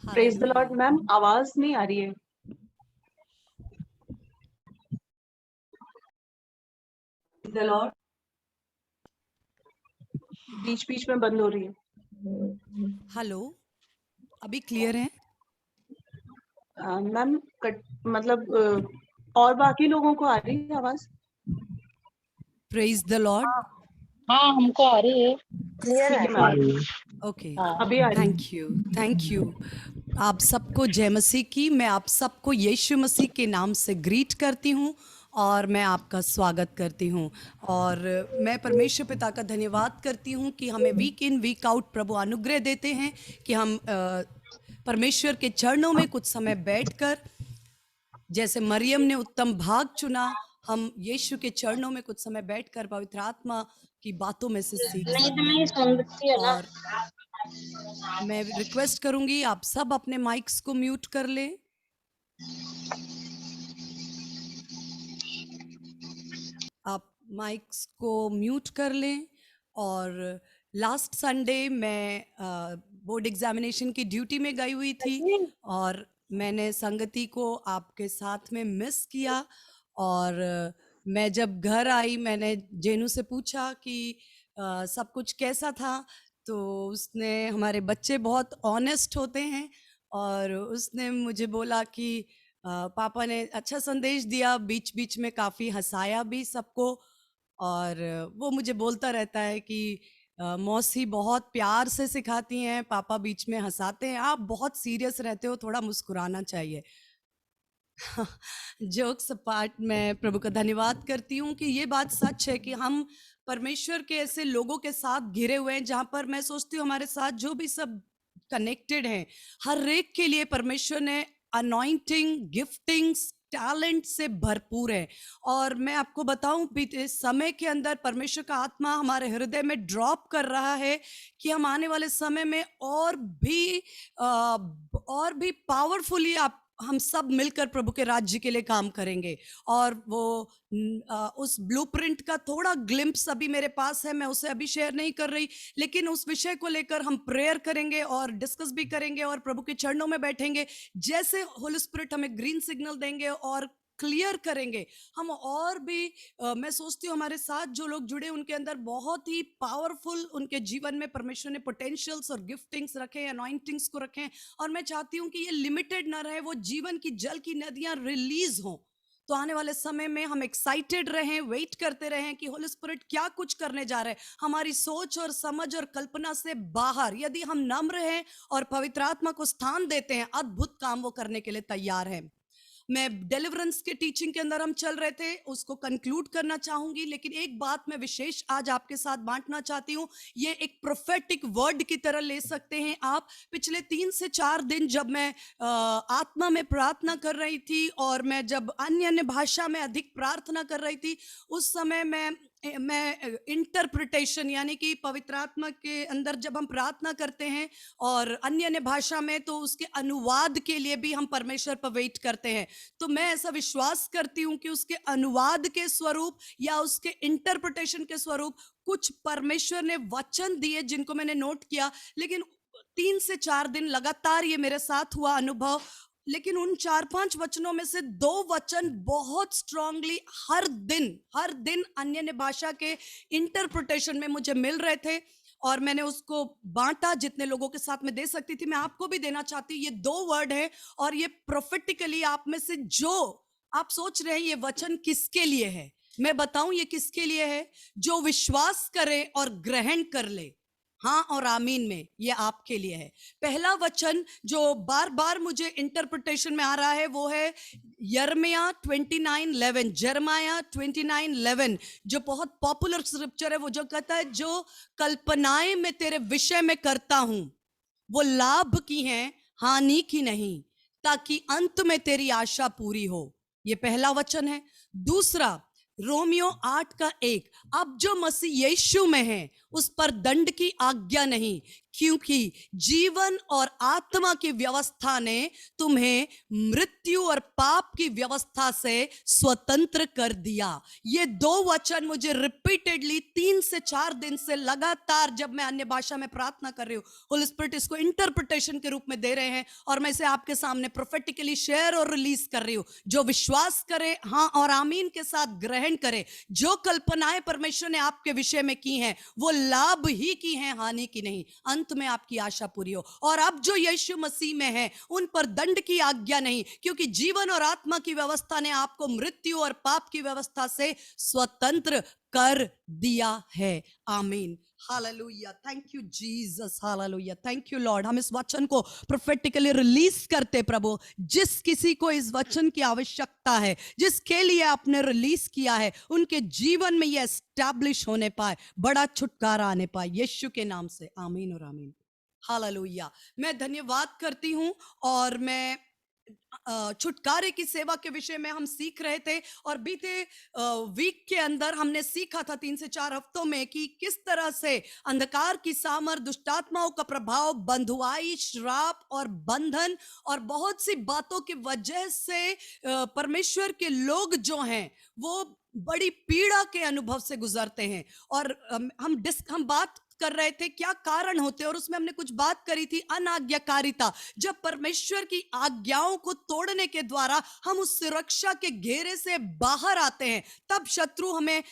Praise the Lord. Hallelujah. Ma'am आवाज नहीं आ रही है। द लॉर्ड बीच बीच में बंद हो रही है। हेलो, अभी क्लियर है? मैम कट मतलब और बाकी लोगों को आ रही है आवाज? Praise the Lord. हाँ हाँ हमको आ रही है, क्लियर ठीक है। है मैम, ओके, अभी आ रही है। Thank you. आप सबको जय मसीह की। मैं आप सबको यीशु मसीह के नाम से ग्रीट करती हूँ और मैं आपका स्वागत करती हूँ। और मैं परमेश्वर पिता का धन्यवाद करती हूँ कि हमें वीक इन वीक आउट प्रभु अनुग्रह देते हैं कि हम परमेश्वर के चरणों में कुछ समय बैठकर, जैसे मरियम ने उत्तम भाग चुना, हम यीशु के चरणों में कुछ समय बैठकर पवित्र आत्मा की बातों में से सीख नहीं तो सकते नहीं हैं। सुन सकती है ना। और मैं रिक्वेस्ट करूंगी आप सब अपने माइक्स को म्यूट कर लें। आप माइक्स को म्यूट कर लें। और लास्ट संडे मैं बोर्ड एग्जामिनेशन की ड्यूटी में गई हुई थी और मैंने संगति को आपके साथ में मिस किया। और मैं जब घर आई मैंने जेनू से पूछा कि सब कुछ कैसा था, तो उसने, हमारे बच्चे बहुत ऑनेस्ट होते हैं, और उसने मुझे बोला कि पापा ने अच्छा संदेश दिया, बीच बीच में काफ़ी हंसाया भी सबको। और वो मुझे बोलता रहता है कि मौसी बहुत प्यार से सिखाती हैं, पापा बीच में हंसाते हैं, आप बहुत सीरियस रहते हो, थोड़ा मुस्कुराना चाहिए। जोक्स अपार्ट, मैं प्रभु का धन्यवाद करती हूँ कि ये बात सच है कि हम परमेश्वर के ऐसे लोगों के साथ घिरे हुए हैं जहाँ पर मैं सोचती हूँ हमारे साथ जो भी सब कनेक्टेड हैं, हर एक के लिए परमेश्वर ने अनॉइंटिंग, गिफ्टिंग्स, टैलेंट से भरपूर है। और मैं आपको बताऊं, बीते समय के अंदर परमेश्वर का आत्मा हमारे हृदय में ड्रॉप कर रहा है कि हम आने वाले समय में और भी पावरफुली हम सब मिलकर प्रभु के राज्य के लिए काम करेंगे। और वो उस ब्लूप्रिंट का थोड़ा ग्लिम्प्स अभी मेरे पास है, मैं उसे अभी शेयर नहीं कर रही, लेकिन उस विषय को लेकर हम प्रेयर करेंगे और डिस्कस भी करेंगे और प्रभु के चरणों में बैठेंगे। जैसे होली स्पिरिट हमें ग्रीन सिग्नल देंगे और क्लियर करेंगे, हम और भी मैं सोचती हूँ हमारे साथ जो लोग जुड़े उनके अंदर बहुत ही पावरफुल, उनके जीवन में परमेश्वर ने पोटेंशियल्स और गिफ्टिंग्स रखे हैं, अनॉइंटिंग्स को रखे हैं। और मैं चाहती हूँ कि ये लिमिटेड ना रहे, वो जीवन की जल की नदियां रिलीज हों। तो आने वाले समय में हम एक्साइटेड रहें, वेट करते रहें कि होली स्पिरिट क्या कुछ करने जा रहे हैं, हमारी सोच और समझ और कल्पना से बाहर। यदि हम नम्र हैं और पवित्र आत्मा को स्थान देते हैं, अद्भुत काम वो करने के लिए तैयार है। मैं डिलीवरेंस के टीचिंग के अंदर हम चल रहे थे, उसको कंक्लूड करना चाहूंगी, लेकिन एक बात मैं विशेष आज आपके साथ बांटना चाहती हूँ। ये एक प्रोफेटिक वर्ड की तरह ले सकते हैं आप। पिछले 3 से 4 दिन जब मैं आत्मा में प्रार्थना कर रही थी और मैं जब अन्य भाषा में अधिक प्रार्थना कर रही थी, उस समय मैं इंटरप्रिटेशन, यानी कि पवित्र आत्मा के अंदर जब हम प्रार्थना करते हैं और अन्य भाषा में, तो उसके अनुवाद के लिए भी हम परमेश्वर पर वेट करते हैं। तो मैं ऐसा विश्वास करती हूं कि उसके अनुवाद के स्वरूप या उसके इंटरप्रिटेशन के स्वरूप कुछ परमेश्वर ने वचन दिए जिनको मैंने नोट किया। लेकिन 3 से 4 दिन लगातार ये मेरे साथ हुआ अनुभव, लेकिन उन 4-5 वचनों में से 2 वचन बहुत स्ट्रांगली हर दिन अन्य भाषा के इंटरप्रिटेशन में मुझे मिल रहे थे और मैंने उसको बांटा जितने लोगों के साथ में दे सकती थी। मैं आपको भी देना चाहती, ये 2 वर्ड है और ये प्रोफेटिकली आप में से जो आप सोच रहे हैं ये वचन किसके लिए है, मैं बताऊं ये किसके लिए है। जो विश्वास करे और ग्रहण कर ले, हाँ और आमीन में, ये आपके लिए है। पहला वचन जो बार बार मुझे इंटरप्रिटेशन में आ रहा है वो है यिर्मयाह 29:11, जर्माया 29:11, जो बहुत पॉपुलर स्क्रिप्चर है। वो जो कहता है, जो कल्पनाएं मैं तेरे विषय में करता हूं वो लाभ की हैं, हानि की नहीं, ताकि अंत में तेरी आशा पूरी हो। ये पहला वचन है। दूसरा, रोमियो 8:1, अब जो मसीह यीशु में है उस पर दंड की आज्ञा नहीं, क्योंकि जीवन और आत्मा की व्यवस्था ने तुम्हें मृत्यु और पाप की व्यवस्था से स्वतंत्र कर दिया। ये दो वचन मुझे रिपीटेडली 3 से 4 दिन से लगातार जब मैं अन्य भाषा में प्रार्थना कर रही हूँ, होली स्पिरिट इसको इंटरप्रिटेशन के रूप में दे रहे हैं और मैं इसे आपके सामने प्रोफेटिकली शेयर और रिलीज कर रही हूँ। जो विश्वास करे, हाँ और आमीन के साथ ग्रहण करे, जो कल्पनाएं परमेश्वर ने आपके विषय में की हैं वो लाभ ही की हैं, हानि की नहीं। अंत में आपकी आशा पूरी हो। और अब जो यीशु मसीह में है उन पर दंड की आज्ञा नहीं, क्योंकि जीवन और आत्मा की व्यवस्था ने आपको मृत्यु और पाप की व्यवस्था से स्वतंत्र कर दिया है। आमीन, hallelujah, thank you Jesus, hallelujah, thank you Lord. हम इस वचन को प्रोफेटिकली रिलीज करते प्रभु। जिस किसी को इस वचन की आवश्यकता है, जिसके लिए आपने रिलीज किया है, उनके जीवन में यह एस्टैब्लिश होने पाए, बड़ा छुटकारा आने पाए, यीशु के नाम से आमीन और आमीन, हालेलुया। मैं धन्यवाद करती हूं। और मैं छुटकारे की सेवा के विषय में हम सीख रहे थे और बीते वीक के अंदर हमने सीखा था 3 से 4 हफ्तों में कि किस तरह से अंधकार की सामर्थ, दुष्टात्माओं का प्रभाव, बंधुआई, श्राप और बंधन और बहुत सी बातों की वजह से परमेश्वर के लोग जो हैं वो बड़ी पीड़ा के अनुभव से गुजरते हैं। और हम बात कर रहे थे क्या कारण होते हैं, और उसमें हमने कुछ बात करी थी अनाज्ञाकारिता। जब परमेश्वर की आज्ञाओं को तोड़ने के द्वारा हम उस सुरक्षा के घेरे से बाहर आते हैं, तब शत्रु हमें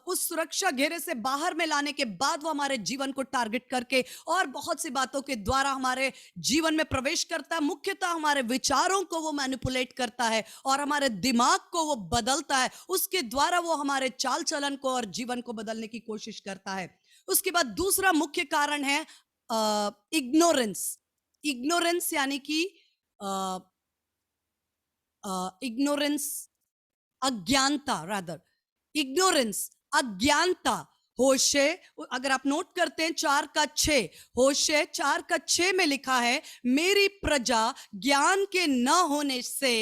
उस सुरक्षा घेरे से बाहर में लाने के बाद वो हमारे जीवन को टारगेट करके और बहुत सी बातों के द्वारा हमारे जीवन में प्रवेश करता है। मुख्यतः हमारे विचारों को वो मैनिपुलेट करता है और हमारे दिमाग को वो बदलता है। उसके द्वारा वो हमारे चाल चलन को और जीवन को बदलने की कोशिश करता है। उसके बाद दूसरा मुख्य कारण है इग्नोरेंस। इग्नोरेंस यानी कि इग्नोरेंस, अज्ञानता, रादर इग्नोरेंस, अज्ञानता। होशे, अगर आप नोट करते हैं 4:6, होशे 4:6 में लिखा है, मेरी प्रजा ज्ञान के न होने से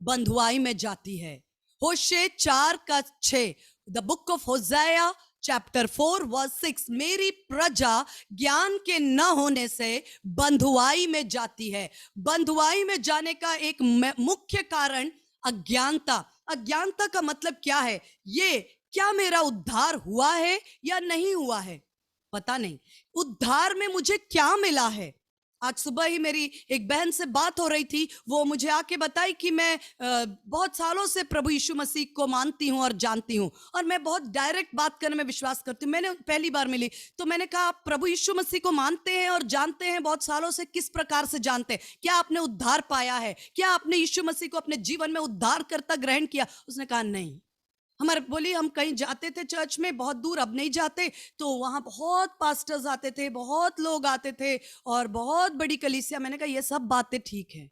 बंधुआई में जाती है। Hosea 4:6, the book of Hosea chapter 4 verse 6, मेरी प्रजा ज्ञान के न होने से बंधुआई में जाती है। बंधुआई में जाने का एक मुख्य कारण अज्ञानता। अज्ञानता का मतलब क्या है? ये क्या मेरा उद्धार हुआ है या नहीं हुआ है, पता नहीं। उद्धार में मुझे क्या मिला है? आज सुबह ही मेरी एक बहन से बात हो रही थी, वो मुझे आके बताई कि मैं बहुत सालों से प्रभु यीशु मसीह को मानती हूँ और जानती हूँ, और मैं बहुत डायरेक्ट बात करने में विश्वास करती हूँ। मैंने पहली बार मिली तो मैंने कहा, आप प्रभु यीशु मसीह को मानते हैं और जानते हैं बहुत सालों से, किस प्रकार से जानते हैं? क्या आपने उद्धार पाया है? क्या आपने यीशु मसीह को अपने जीवन में उद्धारकर्ता ग्रहण किया? उसने कहा नहीं। हमारे बोली, हम कहीं जाते थे चर्च में, बहुत दूर, अब नहीं जाते, तो वहां बहुत पास्टर्स आते थे, बहुत लोग आते थे और बहुत बड़ी कलीसिया। मैंने कहा ये सब बातें ठीक है,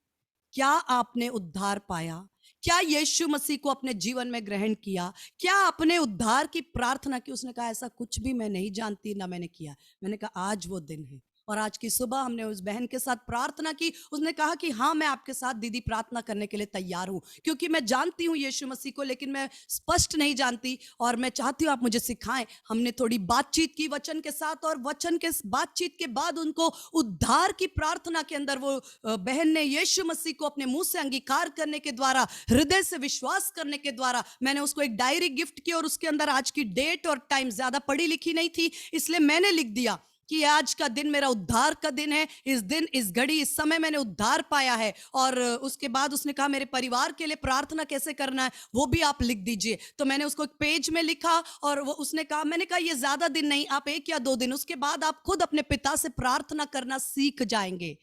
क्या आपने उद्धार पाया? क्या यीशु मसीह को अपने जीवन में ग्रहण किया? क्या आपने उद्धार की प्रार्थना की? उसने कहा ऐसा कुछ भी मैं नहीं जानती, ना मैंने किया। मैंने कहा आज वो दिन है। और आज की सुबह हमने उस बहन के साथ प्रार्थना की। उसने कहा कि हाँ, मैं आपके साथ दीदी प्रार्थना करने के लिए तैयार हूँ, क्योंकि मैं जानती हूँ यीशु मसीह को, लेकिन मैं स्पष्ट नहीं जानती और मैं चाहती हूँ आप मुझे सिखाएं। हमने थोड़ी बातचीत की वचन के साथ, और वचन के बातचीत के बाद उनको उद्धार की प्रार्थना के अंदर वो बहन ने यीशु मसीह को अपने मुंह से अंगीकार करने के द्वारा, हृदय से विश्वास करने के द्वारा, मैंने उसको एक डायरी गिफ्ट की और उसके अंदर आज की डेट और टाइम, ज्यादा पढ़ी लिखी नहीं थी इसलिए मैंने लिख दिया कि आज का दिन मेरा उद्धार का दिन है। इस दिन, इस घड़ी, इस समय मैंने उद्धार पाया है। और उसके बाद उसने कहा मेरे परिवार के लिए प्रार्थना कैसे करना है वो भी आप लिख दीजिए। तो मैंने उसको एक पेज में लिखा और वो उसने कहा, मैंने कहा ये ज्यादा दिन नहीं, आप 1 या 2 दिन, उसके बाद आप खुद अपने पिता से प्रार्थना करना सीख जाएंगे।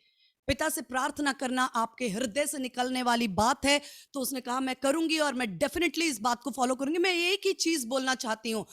पिता से प्रार्थना करना आपके हृदय से निकलने वाली बात है। तो उसने कहा मैं करूंगी और मैं डेफिनेटली इस बात को फॉलो करूंगी। मैं एक ही चीज बोलना चाहती हूँ,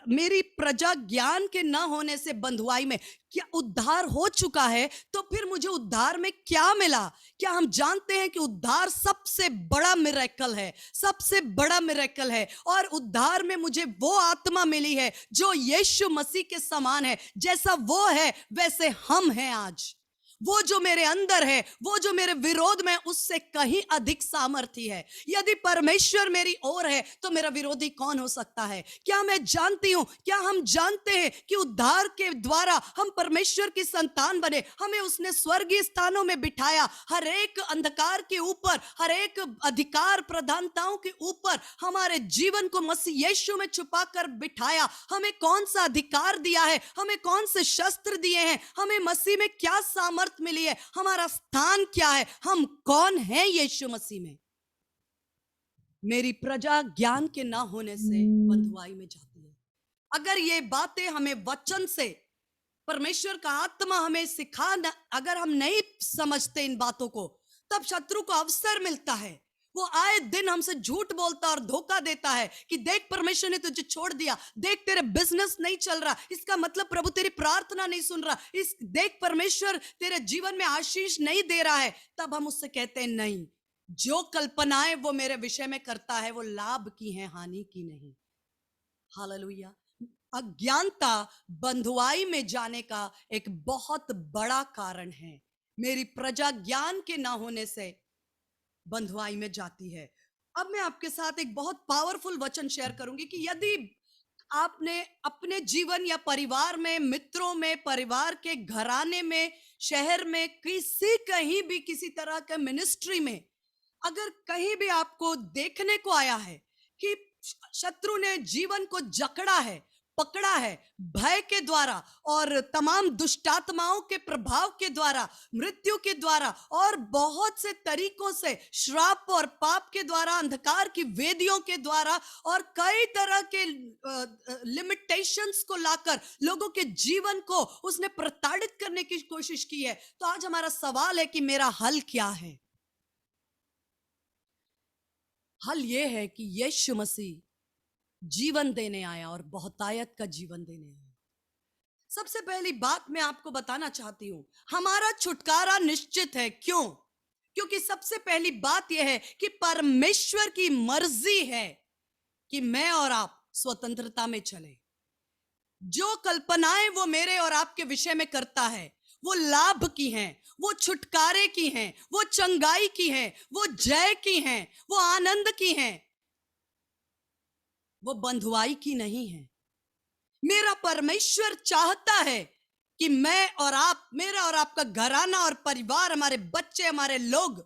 मेरी प्रजा ज्ञान के ना होने से बंधुआई में, क्या उद्धार हो चुका है तो फिर मुझे उद्धार में क्या मिला? क्या हम जानते हैं कि उद्धार सबसे बड़ा मिरेकल है, सबसे बड़ा मिरेकल है। और उद्धार में मुझे वो आत्मा मिली है जो यीशु मसीह के समान है। जैसा वो है वैसे हम हैं आज। वो जो मेरे अंदर है, वो जो मेरे विरोध में, उससे कहीं अधिक सामर्थ्य है। यदि परमेश्वर मेरी ओर है तो मेरा विरोधी कौन हो सकता है? क्या मैं जानती हूं, क्या हम जानते हैं कि उद्धार के द्वारा हम परमेश्वर की संतान बने, हमें उसने स्वर्गीय स्थानों में बिठाया। हर एक अंधकार के ऊपर, हर एक अधिकार प्रधानताओं के ऊपर हमारे जीवन को मसीह यीशु में छुपा कर बिठाया। हमें कौन सा अधिकार दिया है, हमें कौन से शस्त्र दिए हैं, हमें मसीह में क्या सामर्थ मिली है, हमारा स्थान क्या है, हम कौन हैं यीशु मसीह में। मेरी प्रजा ज्ञान के ना होने से बंधुआई में जाती है। अगर ये बातें हमें वचन से, परमेश्वर का आत्मा हमें अगर हम नहीं समझते इन बातों को, तब शत्रु को अवसर मिलता है। वो आए दिन हमसे झूठ बोलता और धोखा देता है कि देख परमेश्वर ने तुझे छोड़ दिया, देख तेरे बिजनेस नहीं चल रहा, इसका मतलब प्रभु तेरी प्रार्थना नहीं सुन रहा, देख परमेश्वर तेरे जीवन में आशीष नहीं दे रहा है। तब हम उससे कहते हैं नहीं, जो कल्पनाएं वो मेरे विषय में करता है वो लाभ की है, हानि की नहीं। हालेलुया। अज्ञानता बंधुआई में जाने का एक बहुत बड़ा कारण है। मेरी प्रजा ज्ञान के ना होने से बंधुआई में जाती है। अब मैं आपके साथ एक बहुत पावरफुल वचन शेयर करूंगी कि यदि आपने अपने जीवन या परिवार में, मित्रों में, परिवार के घराने में, शहर में, कहीं भी किसी तरह के मिनिस्ट्री में, अगर कहीं भी आपको देखने को आया है कि शत्रु ने जीवन को जकड़ा है, पकड़ा है, भय के द्वारा और तमाम दुष्टात्माओं के प्रभाव के द्वारा, मृत्यु के द्वारा और बहुत से तरीकों से, श्राप और पाप के द्वारा, अंधकार की वेदियों के द्वारा और कई तरह के लिमिटेशंस को लाकर लोगों के जीवन को उसने प्रताड़ित करने की कोशिश की है, तो आज हमारा सवाल है कि मेरा हल क्या है? हल यह है कि यीशु मसीह जीवन देने आया और बहुतायत का जीवन देने आया। सबसे पहली बात मैं आपको बताना चाहती हूं, हमारा छुटकारा निश्चित है। क्यों? क्योंकि सबसे पहली बात यह है कि परमेश्वर की मर्जी है कि मैं और आप स्वतंत्रता में चले। जो कल्पनाएं वो मेरे और आपके विषय में करता है वो लाभ की हैं, वो छुटकारे की हैं, वो चंगाई की हैं, वो जय की हैं, वो आनंद की हैं, वो बंधुआई की नहीं है। मेरा परमेश्वर चाहता है कि मैं और आप, मेरा और आपका घराना और परिवार, हमारे बच्चे, हमारे लोग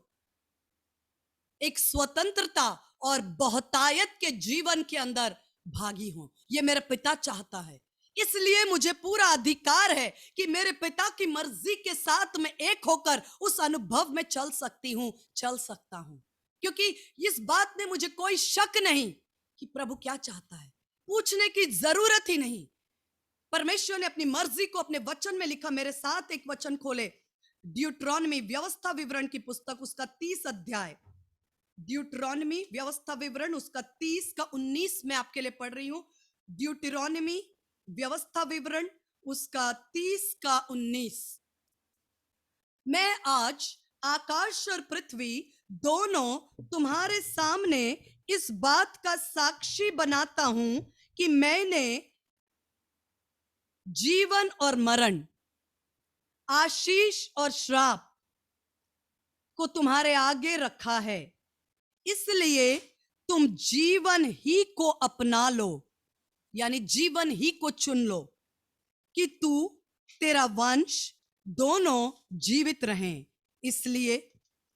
एक स्वतंत्रता और बहुतायत के जीवन के अंदर भागी हों। ये मेरा पिता चाहता है। इसलिए मुझे पूरा अधिकार है कि मेरे पिता की मर्जी के साथ मैं एक होकर उस अनुभव में चल सकती हूं, चल सकता हूं, क्योंकि इस बात में मुझे कोई शक नहीं कि प्रभु क्या चाहता है, पूछने की जरूरत ही नहीं। परमेश्वर ने अपनी मर्जी को अपने वचन में लिखा। मेरे साथ एक वचन खोले, ड्यूटरॉनमी, व्यवस्था विवरण की पुस्तक, उसका 30 अध्याय। ड्यूटरॉनमी, व्यवस्था विवरण, उसका 30 का 19 मैं आपके लिए पढ़ रही हूं। ड्यूटरॉनमी, व्यवस्था विवरण, उसका 30 का 19। मैं आज आकाश और पृथ्वी दोनों तुम्हारे सामने इस बात का साक्षी बनाता हूं कि मैंने जीवन और मरण, आशीष और श्राप को तुम्हारे आगे रखा है। इसलिए तुम जीवन ही को अपना लो, यानी जीवन ही को चुन लो, कि तू, तेरा वंश दोनों जीवित रहें। इसलिए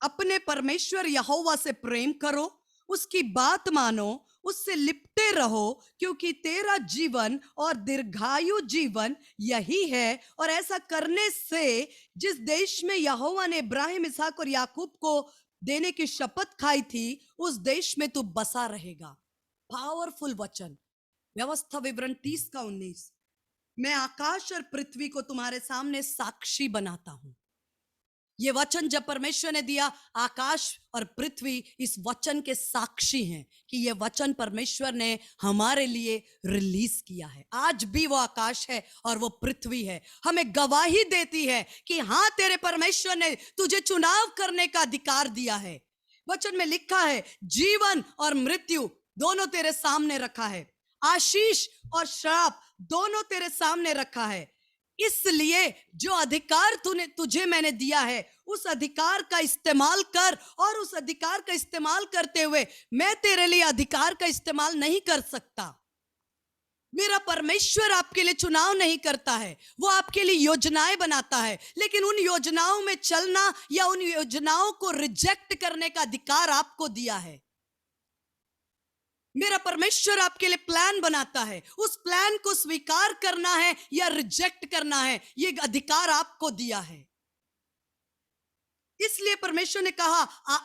अपने परमेश्वर यहोवा से प्रेम करो, उसकी बात मानो, उससे लिपटे रहो, क्योंकि तेरा जीवन और दीर्घायु जीवन यही है। और ऐसा करने से जिस देश में यहोवा ने इब्राहिम, इसहाक और याकूब को देने की शपथ खाई थी, उस देश में तू बसा रहेगा। पावरफुल वचन, व्यवस्था विवरण 30 का 19। मैं आकाश और पृथ्वी को तुम्हारे सामने साक्षी बनाता हूं। ये वचन जब परमेश्वर ने दिया, आकाश और पृथ्वी इस वचन के साक्षी हैं कि ये वचन परमेश्वर ने हमारे लिए रिलीज किया है। आज भी वो आकाश है और वो पृथ्वी है, हमें गवाही देती है कि हाँ, तेरे परमेश्वर ने तुझे चुनाव करने का अधिकार दिया है। वचन में लिखा है, जीवन और मृत्यु दोनों तेरे सामने रखा है, आशीष और श्राप दोनों तेरे सामने रखा है। इसलिए जो अधिकार तुझे मैंने दिया है, उस अधिकार का इस्तेमाल कर, और उस अधिकार का इस्तेमाल करते हुए मैं तेरे लिए अधिकार का इस्तेमाल नहीं कर सकता। मेरा परमेश्वर आपके लिए चुनाव नहीं करता है, वो आपके लिए योजनाएं बनाता है, लेकिन उन योजनाओं में चलना या उन योजनाओं को रिजेक्ट करने का अधिकार आपको दिया है। मेरा परमेश्वर आपके लिए प्लान बनाता है, उस प्लान को स्वीकार करना है या रिजेक्ट करना है, ये अधिकार आपको दिया है। इसलिए परमेश्वर ने कहा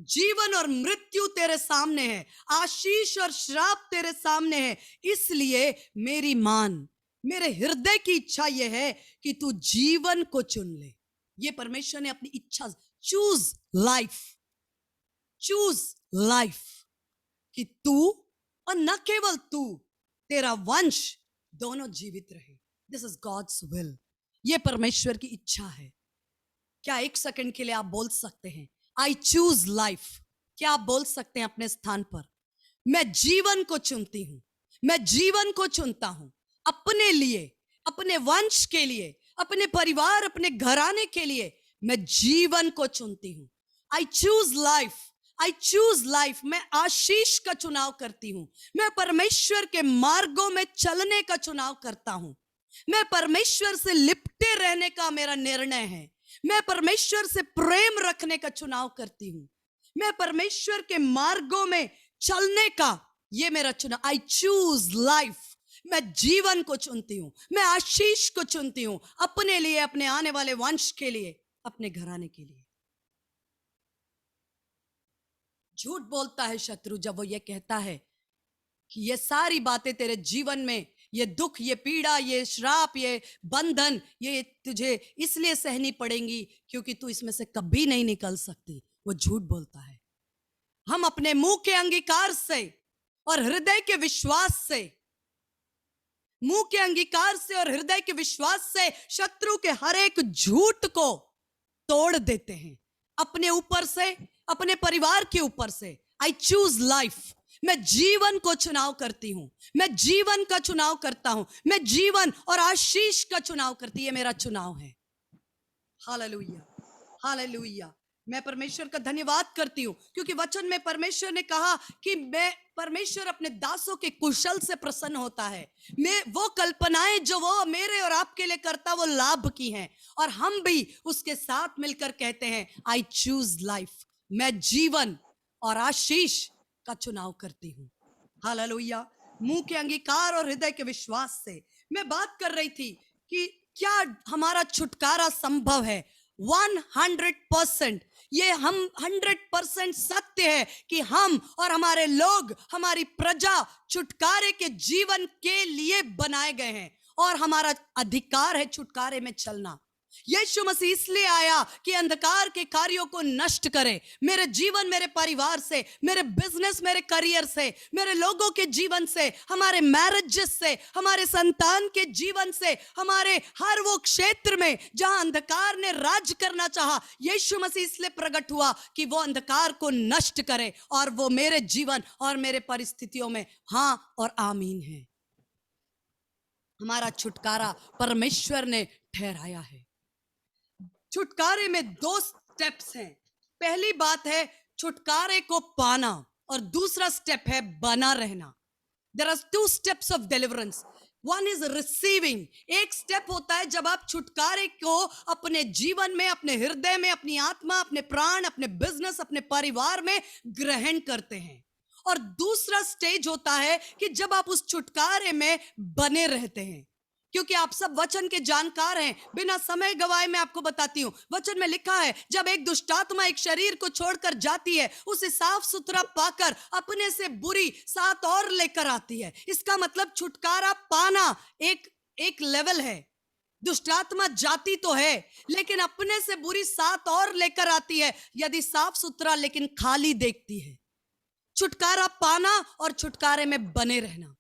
जीवन और मृत्यु तेरे सामने है, आशीष और श्राप तेरे सामने है, इसलिए मेरी मान, मेरे हृदय की इच्छा यह है कि तू जीवन को चुन ले। ये परमेश्वर ने अपनी इच्छा, चूज लाइफ, कि तू और न केवल तू, तेरा वंश दोनों जीवित रहे। दिस इज गॉड्स विल, ये परमेश्वर की इच्छा है। क्या एक सेकंड के लिए आप बोल सकते हैं आई चूज लाइफ? क्या आप बोल सकते हैं अपने स्थान पर, मैं जीवन को चुनती हूं, मैं जीवन को चुनता हूं, अपने लिए, अपने वंश के लिए, अपने परिवार, अपने घराने के लिए मैं जीवन को चुनती हूं। I choose life, I choose life. मैं आशीष का चुनाव करती हूं, मैं परमेश्वर के मार्गों में चलने का चुनाव करता हूं, मैं परमेश्वर से लिपटे रहने का मेरा निर्णय है, मैं परमेश्वर से प्रेम रखने का चुनाव करती हूं, मैं परमेश्वर के मार्गों में चलने का ये मेरा चुनाव। आई चूज लाइफ, मैं जीवन को चुनती हूं, मैं आशीष को चुनती हूं, अपने लिए, अपने आने वाले वंश के लिए, अपने घराने के लिए। झूठ बोलता है शत्रु जब वो ये कहता है कि ये सारी बातें तेरे जीवन में, ये दुख, ये पीड़ा, ये श्राप, ये बंधन, ये तुझे इसलिए सहनी पड़ेंगी क्योंकि तू इसमें से कभी नहीं निकल सकती। वो झूठ बोलता है। हम अपने मुंह के अंगीकार से और हृदय के विश्वास से, मुंह के अंगीकार से और हृदय के विश्वास से शत्रु के हर एक झूठ को तोड़ देते हैं, अपने ऊपर से, अपने परिवार के ऊपर से। आई चूज लाइफ, मैं जीवन को चुनाव करती हूं, मैं जीवन का चुनाव करता हूं, मैं जीवन और आशीष का चुनाव करती, ये मेरा चुनाव है। Hallelujah, hallelujah. मैं परमेश्वर का धन्यवाद करती हूं क्योंकि वचन में परमेश्वर ने कहा कि मैं, परमेश्वर अपने दासों के कुशल से प्रसन्न होता है। मैं वो कल्पनाएं जो वो मेरे और आपके लिए करता, वो लाभ की हैं, और हम भी उसके साथ मिलकर कहते हैं आई चूज लाइफ, मैं जीवन और आशीष का चुनाव करती हूं। हालेलुया। मुंह के अंगीकार और हृदय के विश्वास से मैं बात कर रही थी कि क्या हमारा छुटकारा संभव है। 100% ये हम 100% सत्य है कि हम और हमारे लोग, हमारी प्रजा छुटकारे के जीवन के लिए बनाए गए हैं और हमारा अधिकार है छुटकारे में चलना। यीशु मसीह इसलिए आया कि अंधकार के कार्यों को नष्ट करे, मेरे जीवन, मेरे परिवार से, मेरे बिजनेस, मेरे करियर से, मेरे लोगों के जीवन से, हमारे मैरिजेस से, हमारे संतान के जीवन से, हमारे हर वो क्षेत्र में जहां अंधकार ने राज करना चाहा, यीशु मसीह इसलिए प्रकट हुआ कि वो अंधकार को नष्ट करे और वो मेरे जीवन और मेरे परिस्थितियों में हाँ और आमीन है। हमारा छुटकारा परमेश्वर ने ठहराया है। छुटकारे में 2 स्टेप्स हैं। पहली बात है छुटकारे को पाना और दूसरा स्टेप है बना रहना। There are 2 steps of deliverance. One is receiving. एक स्टेप होता है जब आप छुटकारे को अपने जीवन में, अपने हृदय में, अपनी आत्मा, अपने प्राण, अपने बिजनेस, अपने परिवार में ग्रहण करते हैं, और दूसरा स्टेज होता है कि जब आप उस छुटकारे में बने रहते हैं। क्योंकि आप सब वचन के जानकार हैं, बिना समय गवाए मैं आपको बताती हूं। वचन में लिखा है जब एक दुष्टात्मा एक शरीर को छोड़कर जाती है, उसे साफ सुथरा पाकर अपने से बुरी 7 और लेकर आती है। इसका मतलब छुटकारा पाना एक लेवल है। दुष्टात्मा जाती तो है लेकिन अपने से बुरी 7 और लेकर आती है, यदि साफ सुथरा लेकिन खाली देखती है। छुटकारा पाना और छुटकारे में बने रहना।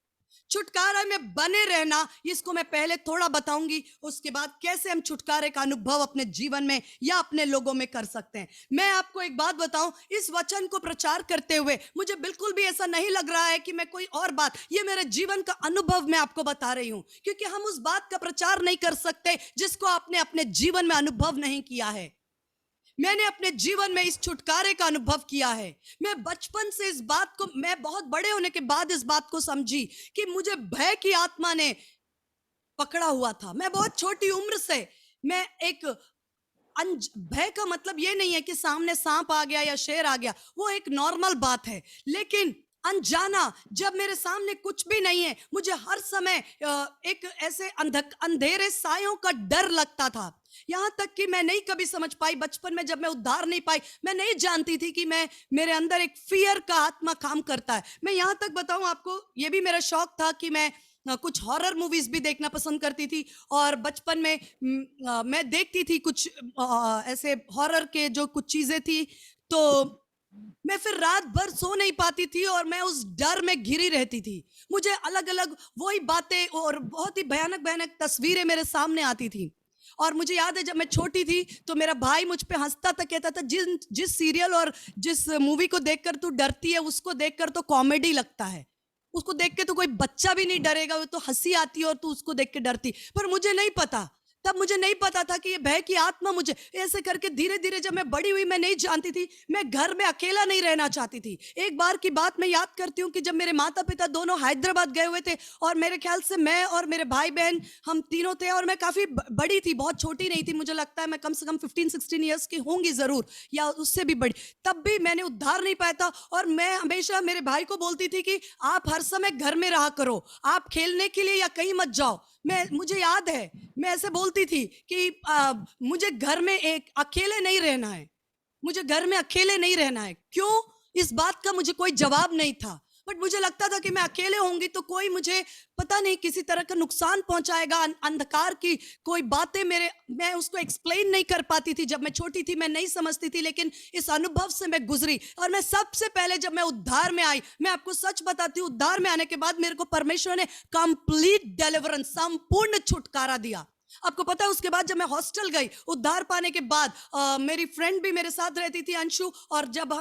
छुटकारा में बने रहना, इसको मैं पहले थोड़ा बताऊंगी, उसके बाद कैसे हम छुटकारे का अनुभव अपने जीवन में या अपने लोगों में कर सकते हैं। मैं आपको एक बात बताऊं, इस वचन को प्रचार करते हुए मुझे बिल्कुल भी ऐसा नहीं लग रहा है कि मैं कोई और बात, ये मेरे जीवन का अनुभव मैं आपको बता रही हूं, क्योंकि हम उस बात का प्रचार नहीं कर सकते जिसको आपने अपने जीवन में अनुभव नहीं किया है। मैंने अपने जीवन में इस छुटकारे का अनुभव किया है। मैं बचपन से इस बात को, मैं बहुत बड़े होने के बाद इस बात को समझी कि मुझे भय की आत्मा ने पकड़ा हुआ था। मैं बहुत छोटी उम्र से, मैं एक भय का मतलब ये नहीं है कि सामने सांप आ गया या शेर आ गया, वो एक नॉर्मल बात है, लेकिन अनजाना, जब मेरे सामने कुछ भी नहीं है, मुझे हर समय एक ऐसे अंधेरे सायों का डर लगता था। यहां तक कि मैं नहीं कभी समझ पाई, बचपन में जब मैं उद्धार नहीं पाई, मैं नहीं जानती थी कि मेरे अंदर एक फियर का आत्मा काम करता है। मैं यहां तक बताऊं आपको, ये भी मेरा शौक था कि मैं कुछ हॉरर मूवीज भी देखना पसंद करती थी, और बचपन में मैं देखती थी कुछ ऐसे हॉरर के जो कुछ चीजें थी, तो मैं फिर रात भर सो नहीं पाती थी और मैं उस डर में घिरी रहती थी। मुझे अलग अलग वही बातें और बहुत ही भयानक भयानक तस्वीरें मेरे सामने आती थी। और मुझे याद है जब मैं छोटी थी तो मेरा भाई मुझ पे हंसता था, कहता था जिस सीरियल और जिस मूवी को देखकर तू डरती है उसको देखकर तो कॉमेडी लगता है, उसको देख के तो कोई बच्चा भी नहीं डरेगा, वो तो हंसी आती है और तू उसको देख के डरती। पर मुझे नहीं पता, तब मुझे नहीं पता था कि ये भय की आत्मा मुझे ऐसे करके धीरे धीरे जब मैं बड़ी हुई, मैं नहीं जानती थी, मैं घर में अकेला नहीं रहना चाहती थी। एक बार की बात मैं याद करती हूँ कि जब मेरे माता पिता दोनों हैदराबाद गए हुए थे, और मेरे ख्याल से मैं और मेरे भाई बहन हम तीनों थे, और मैं काफी बड़ी थी, बहुत छोटी नहीं थी, मुझे लगता है मैं कम से कम 15-16 ईयर्स की होंगी जरूर, या उससे भी बड़ी। तब भी मैंने उद्धार नहीं पाया था, और मैं हमेशा मेरे भाई को बोलती थी कि आप हर समय घर में रहा करो, आप खेलने के लिए या कहीं मत जाओ। मुझे याद है मैं ऐसे बोलती थी कि मुझे घर में एक अकेले नहीं रहना है, मुझे घर में अकेले नहीं रहना है। क्यों? इस बात का मुझे कोई जवाब नहीं था, बट मुझे लगता था कि मैं अकेले होंगी तो कोई मुझे पता नहीं किसी तरह का नुकसान पहुंचाएगा, अंधकार की कोई बातें मैं उसको एक्सप्लेन नहीं कर पाती थी। जब मैं छोटी थी मैं नहीं समझती थी, लेकिन इस अनुभव से मैं गुजरी। और मैं सबसे पहले जब मैं उद्धार में आई, मैं आपको सच बताती हूँ, उद्धार में आने के बाद मेरे को परमेश्वर ने कंप्लीट डिलीवरेंस, संपूर्ण छुटकारा दिया। आपको पता है उसके बाद जब मैं हॉस्टल गई उद्धार पाने के बाद, मेरी फ्रेंड भी मेरे साथ रहती थी, अंशु, और जब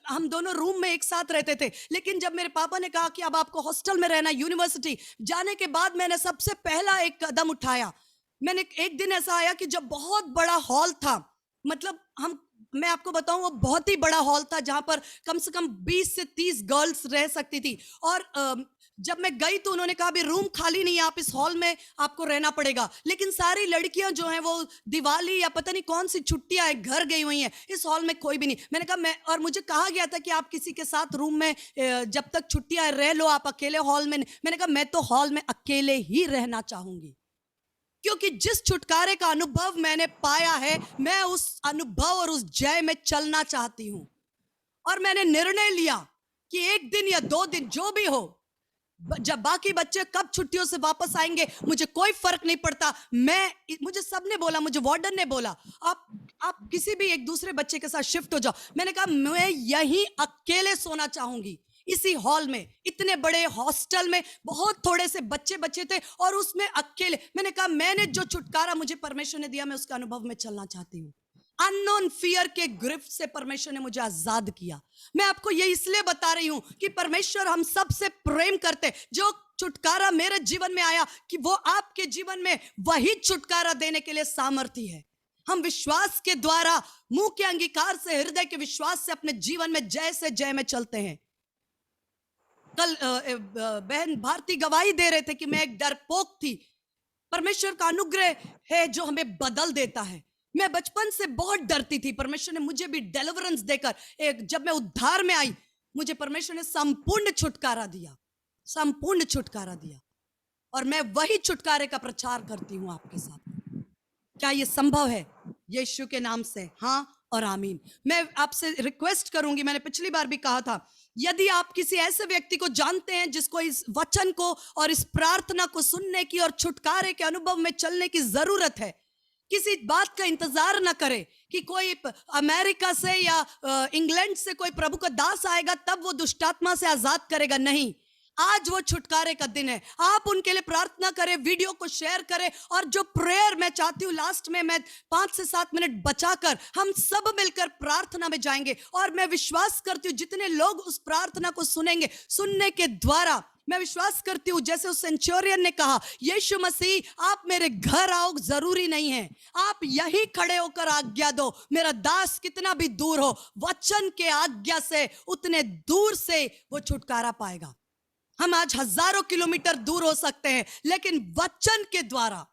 हम दोनों रूम में एक साथ रहते थे। लेकिन जब मेरे पापा ने कहा कि अब आपको हॉस्टल में रहना, यूनिवर्सिटी जाने के बाद मैंने सबसे पहला एक कदम उठाया। मैंने एक दिन ऐसा आया कि जब बहुत बड़ा हॉल था, मतलब मैं आपको बताऊं वो बहुत ही बड़ा हॉल था जहां पर कम से कम 20 से 30 गर्ल्स रह सकती थी। और जब मैं गई तो उन्होंने कहा अभी रूम खाली नहीं है, आप इस हॉल में आपको रहना पड़ेगा। लेकिन सारी लड़कियां जो हैं वो दिवाली या पता नहीं कौन सी छुट्टियां है घर गई हुई हैं, इस हॉल में कोई भी नहीं। मैंने कहा और मुझे कहा गया था कि आप किसी के साथ रूम में जब तक छुट्टियां रह लो, आप अकेले हॉल में नहीं। मैंने कहा मैं तो हॉल में अकेले ही रहना चाहूंगी, क्योंकि जिस छुटकारे का अनुभव मैंने पाया है, मैं उस अनुभव और उस जय में चलना चाहती हूं। और मैंने निर्णय लिया कि एक दिन या 2 दिन जो भी हो, जब बाकी बच्चे कब छुट्टियों से वापस आएंगे मुझे कोई फर्क नहीं पड़ता। मुझे सबने बोला, मुझे वार्डन ने बोला आप किसी भी एक दूसरे बच्चे के साथ शिफ्ट हो जाओ। मैंने कहा मैं यहीं अकेले सोना चाहूंगी, इसी हॉल में। इतने बड़े हॉस्टल में बहुत थोड़े से बच्चे थे और उसमें अकेले। मैंने कहा मैंने जो छुटकारा मुझे परमेश्वर ने दिया, मैं उसका अनुभव में चलना चाहती हूँ। अननोन फियर के गिरफ्त से परमेश्वर ने मुझे आजाद किया। मैं आपको ये इसलिए बता रही हूं कि परमेश्वर हम सबसे प्रेम करते। जो छुटकारा मेरे जीवन में आया कि वो आपके जीवन में वही छुटकारा देने के लिए सामर्थ्य है। हम विश्वास के द्वारा, मुंह के अंगीकार से, हृदय के विश्वास से अपने जीवन में जय से जय में चलते हैं। कल बहन भारती गवाही दे रहे थे कि मैं एक डरपोक थी। परमेश्वर का अनुग्रह है जो हमें बदल देता है। मैं बचपन से बहुत डरती थी, परमेश्वर ने मुझे भी डिलीवरेंस देकर जब मैं उद्धार में आई, मुझे परमेश्वर ने संपूर्ण छुटकारा दिया, संपूर्ण छुटकारा दिया। और मैं वही छुटकारे का प्रचार करती हूं आपके साथ। क्या ये संभव है? यीशु के नाम से हाँ और आमीन। मैं आपसे रिक्वेस्ट करूंगी, मैंने पिछली बार भी कहा था, यदि आप किसी ऐसे व्यक्ति को जानते हैं जिसको इस वचन को और इस प्रार्थना को सुनने की और छुटकारे के अनुभव में चलने की जरूरत है, किसी बात का इंतजार ना करे कि कोई अमेरिका से या इंग्लैंड से कोई प्रभु का दास आएगा तब वो दुष्टात्मा से आजाद करेगा। नहीं, आज वो छुटकारे का दिन है। आप उनके लिए प्रार्थना करें, वीडियो को शेयर करें, और जो प्रेयर मैं चाहती हूँ लास्ट में मैं 5 से 7 मिनट बचाकर हम सब मिलकर प्रार्थना में जाएंगे। और मैं विश्वास करती हूँ जितने लोग उस प्रार्थना को सुनेंगे, सुनने के द्वारा मैं विश्वास करती हूँ जैसे उस सेंचुरियन ने कहा, यीशु मसीह आप मेरे घर आओ, जरूरी नहीं है आप यहीं खड़े होकर आज्ञा दो, मेरा दास कितना भी दूर हो, वचन के आज्ञा से उतने दूर से वो छुटकारा पाएगा। हम आज हजारों किलोमीटर दूर हो सकते हैं, लेकिन वचन के द्वारा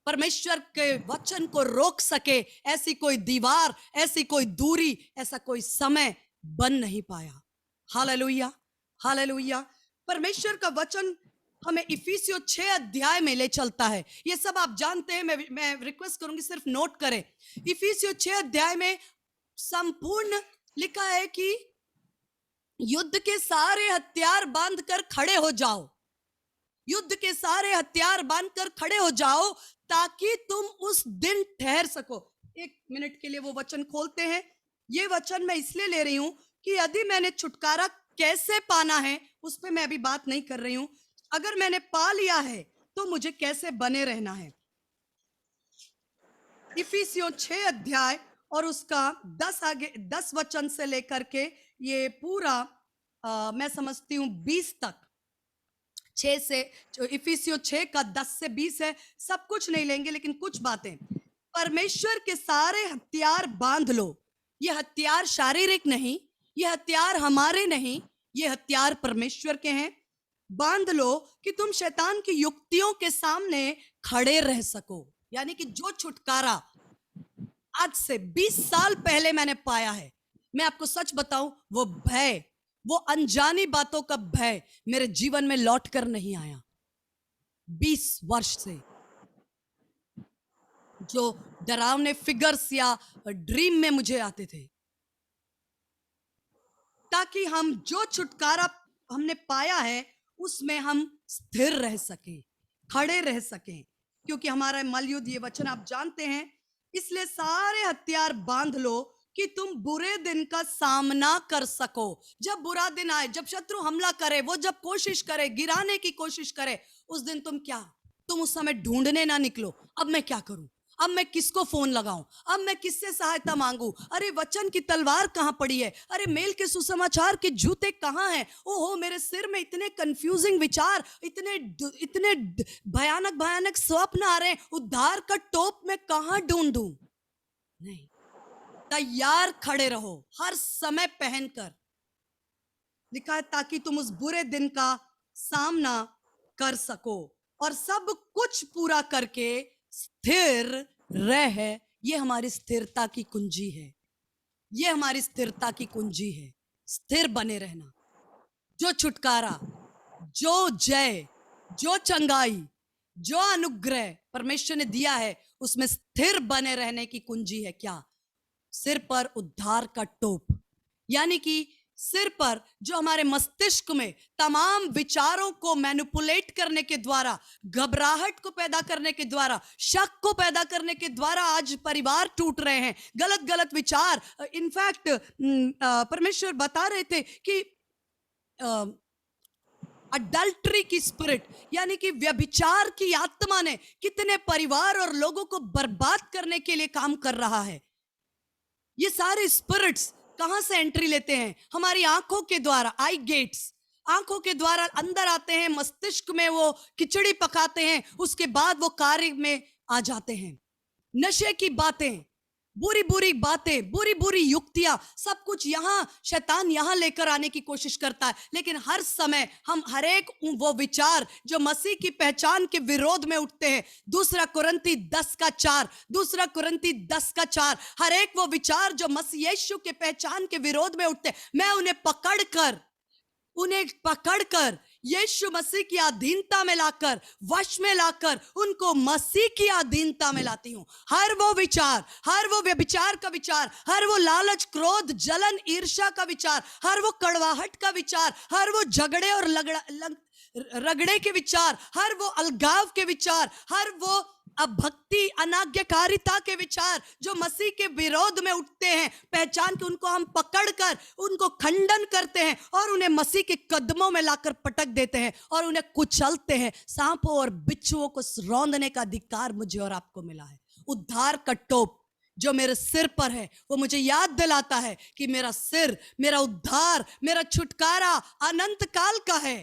परमेश्वर के वचन को रोक सके ऐसी कोई दीवार, ऐसी कोई दूरी, ऐसा कोई समय बन नहीं पाया। Hallelujah, hallelujah. परमेश्वर का वचन हमें इफिसियों 6 अध्याय में ले चलता है। ये सब आप जानते हैं, मैं रिक्वेस्ट करूंगी सिर्फ नोट करें। इफिसियों 6 अध्याय में संपूर्ण लिखा है कि युद्ध के सारे हथियार बांधकर खड़े हो जाओ, युद्ध के सारे हथियार बांधकर खड़े हो जाओ ताकि तुम उस दिन ठहर सको। 1 मिनट के लिए वो वचन खोलते हैं। ये वचन मैं इसलिए ले रही हूं कि यदि मैंने छुटकारा कैसे पाना है उस पर मैं अभी बात नहीं कर रही हूं। अगर मैंने पा लिया है तो मुझे कैसे बने रहना है। इफिसियों 6 अध्याय और उसका 10 वचन से लेकर के ये पूरा मैं समझती हूँ 20 तक, 6 से इफिसियों 6 का 10 से 20 है। सब कुछ नहीं लेंगे लेकिन कुछ बातें। परमेश्वर के सारे हथियार बांध लो। ये हथियार शारीरिक नहीं, ये हथियार हमारे नहीं, ये हथियार परमेश्वर के हैं। बांध लो कि तुम शैतान की युक्तियों के सामने खड़े रह सको। यानी कि जो छुटकारा आज से 20 साल पहले मैंने पाया है, मैं आपको सच बताऊं, वो भय, वो अनजानी बातों का भय मेरे जीवन में लौट कर नहीं आया। 20 वर्ष से जो डरावने फिगर्स या ड्रीम में मुझे आते थे, ताकि हम जो छुटकारा हमने पाया है उसमें हम स्थिर रह सकें, खड़े रह सकें, क्योंकि हमारा मलयुद्ध, ये वचन आप जानते हैं। इसलिए सारे हथियार बांध लो कि तुम बुरे दिन का सामना कर सको। जब बुरा दिन आए, जब शत्रु हमला करे, वो जब कोशिश करे, गिराने की कोशिश करे, उस दिन तुम उस समय ढूंढने ना निकलो, अब मैं क्या करूं, अब मैं किसको फोन लगाऊं, अब मैं किससे सहायता मांगू, अरे वचन की तलवार कहां पड़ी है, अरे मेल के सुसमाचार के जूते कहां हैं, ओहो मेरे सिर में इतने कंफ्यूजिंग विचार, इतने भयानक भयानक स्वप्न आ रहे हैं, उद्धार का टोप मैं कहां ढूंढूं। नहीं, तैयार खड़े रहो हर समय पहनकर। लिखा है ताकि तुम उस बुरे दिन का सामना कर सको और सब कुछ पूरा करके स्थिर रह। ये हमारी स्थिरता की कुंजी है, ये हमारी स्थिरता की कुंजी है, स्थिर बने रहना। जो छुटकारा, जो जय, जो चंगाई, जो अनुग्रह परमेश्वर ने दिया है, उसमें स्थिर बने रहने की कुंजी है क्या? सिर पर उद्धार का टोप, यानी कि सिर पर जो हमारे मस्तिष्क में तमाम विचारों को मैनिपुलेट करने के द्वारा, घबराहट को पैदा करने के द्वारा, शक को पैदा करने के द्वारा आज परिवार टूट रहे हैं। गलत गलत विचार, इनफैक्ट परमेश्वर बता रहे थे कि अडल्ट्री की स्पिरिट, यानी कि व्यभिचार की आत्मा ने कितने परिवार और लोगों को बर्बाद करने के लिए काम कर रहा है। ये सारे स्पिरिट्स कहां से एंट्री लेते हैं? हमारी आंखों के द्वारा, आई गेट्स, आंखों के द्वारा अंदर आते हैं, मस्तिष्क में वो खिचड़ी पकाते हैं, उसके बाद वो कार्य में आ जाते हैं। नशे की बातें, बुरी बुरी बातें, बुरी बुरी युक्तियां, सब कुछ यहां शैतान यहां लेकर आने की कोशिश करता है। लेकिन हर समय हम हर एक वो विचार जो मसीह की पहचान के विरोध में उठते हैं, 2 कुरिन्ती 10:4, 2 कुरिन्ती 10:4, हर एक वो विचार जो मसीह यीशु के पहचान के विरोध में उठते हैं, मैं उन्हें पकड़कर यीशु मसीह की अधीनता में लाकर, वश में लाकर उनको मसीह की अधीनता में लाती हूं। हर वो विचार, हर वो व्यभिचार का विचार, हर वो लालच, क्रोध, जलन, ईर्ष्या का विचार, हर वो कड़वाहट का विचार, हर वो झगड़े और रगड़े के विचार, हर वो अलगाव के विचार, हर वो अभक्ति अनाज्ञाकारिता के विचार जो मसीह के विरोध में उठते हैं, पहचान के उनको हम पकड़कर उनको खंडन करते हैं और उन्हें मसीह के कदमों में लाकर पटक देते हैं और उन्हें कुचलते हैं। सांपों और बिच्छुओं को रौंदने का अधिकार मुझे और आपको मिला है। उद्धार का टोप जो मेरे सिर पर है वो मुझे याद दिलाता है कि मेरा सिर, मेरा उद्धार, मेरा छुटकारा अनंत काल का है।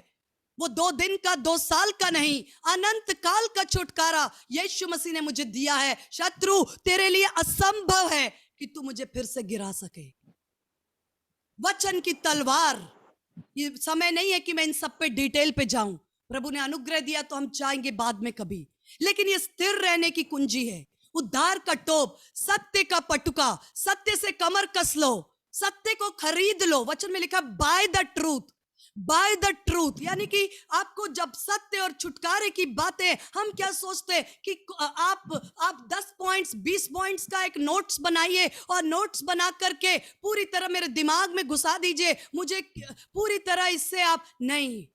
वो 2 दिन का, 2 साल का नहीं, अनंत काल का छुटकारा यीशु मसीह ने मुझे दिया है। शत्रु, तेरे लिए असंभव है कि तू मुझे फिर से गिरा सके। वचन की तलवार, ये समय नहीं है कि मैं इन सब पे डिटेल पे जाऊं। प्रभु ने अनुग्रह दिया तो हम चाहेंगे बाद में कभी, लेकिन ये स्थिर रहने की कुंजी है। उद्धार का टोप, सत्य का पटुका, सत्य से कमर कस लो, सत्य को खरीद लो। वचन में लिखा by the truth, by the truth, यानी कि आपको जब सत्य और छुटकारे की बातें, हम क्या सोचते हैं कि आप 10 पॉइंट्स 20 पॉइंट्स का एक नोट्स बनाइए और नोट्स बना करके पूरी तरह मेरे दिमाग में घुसा दीजिए, मुझे पूरी तरह इससे आप नहीं।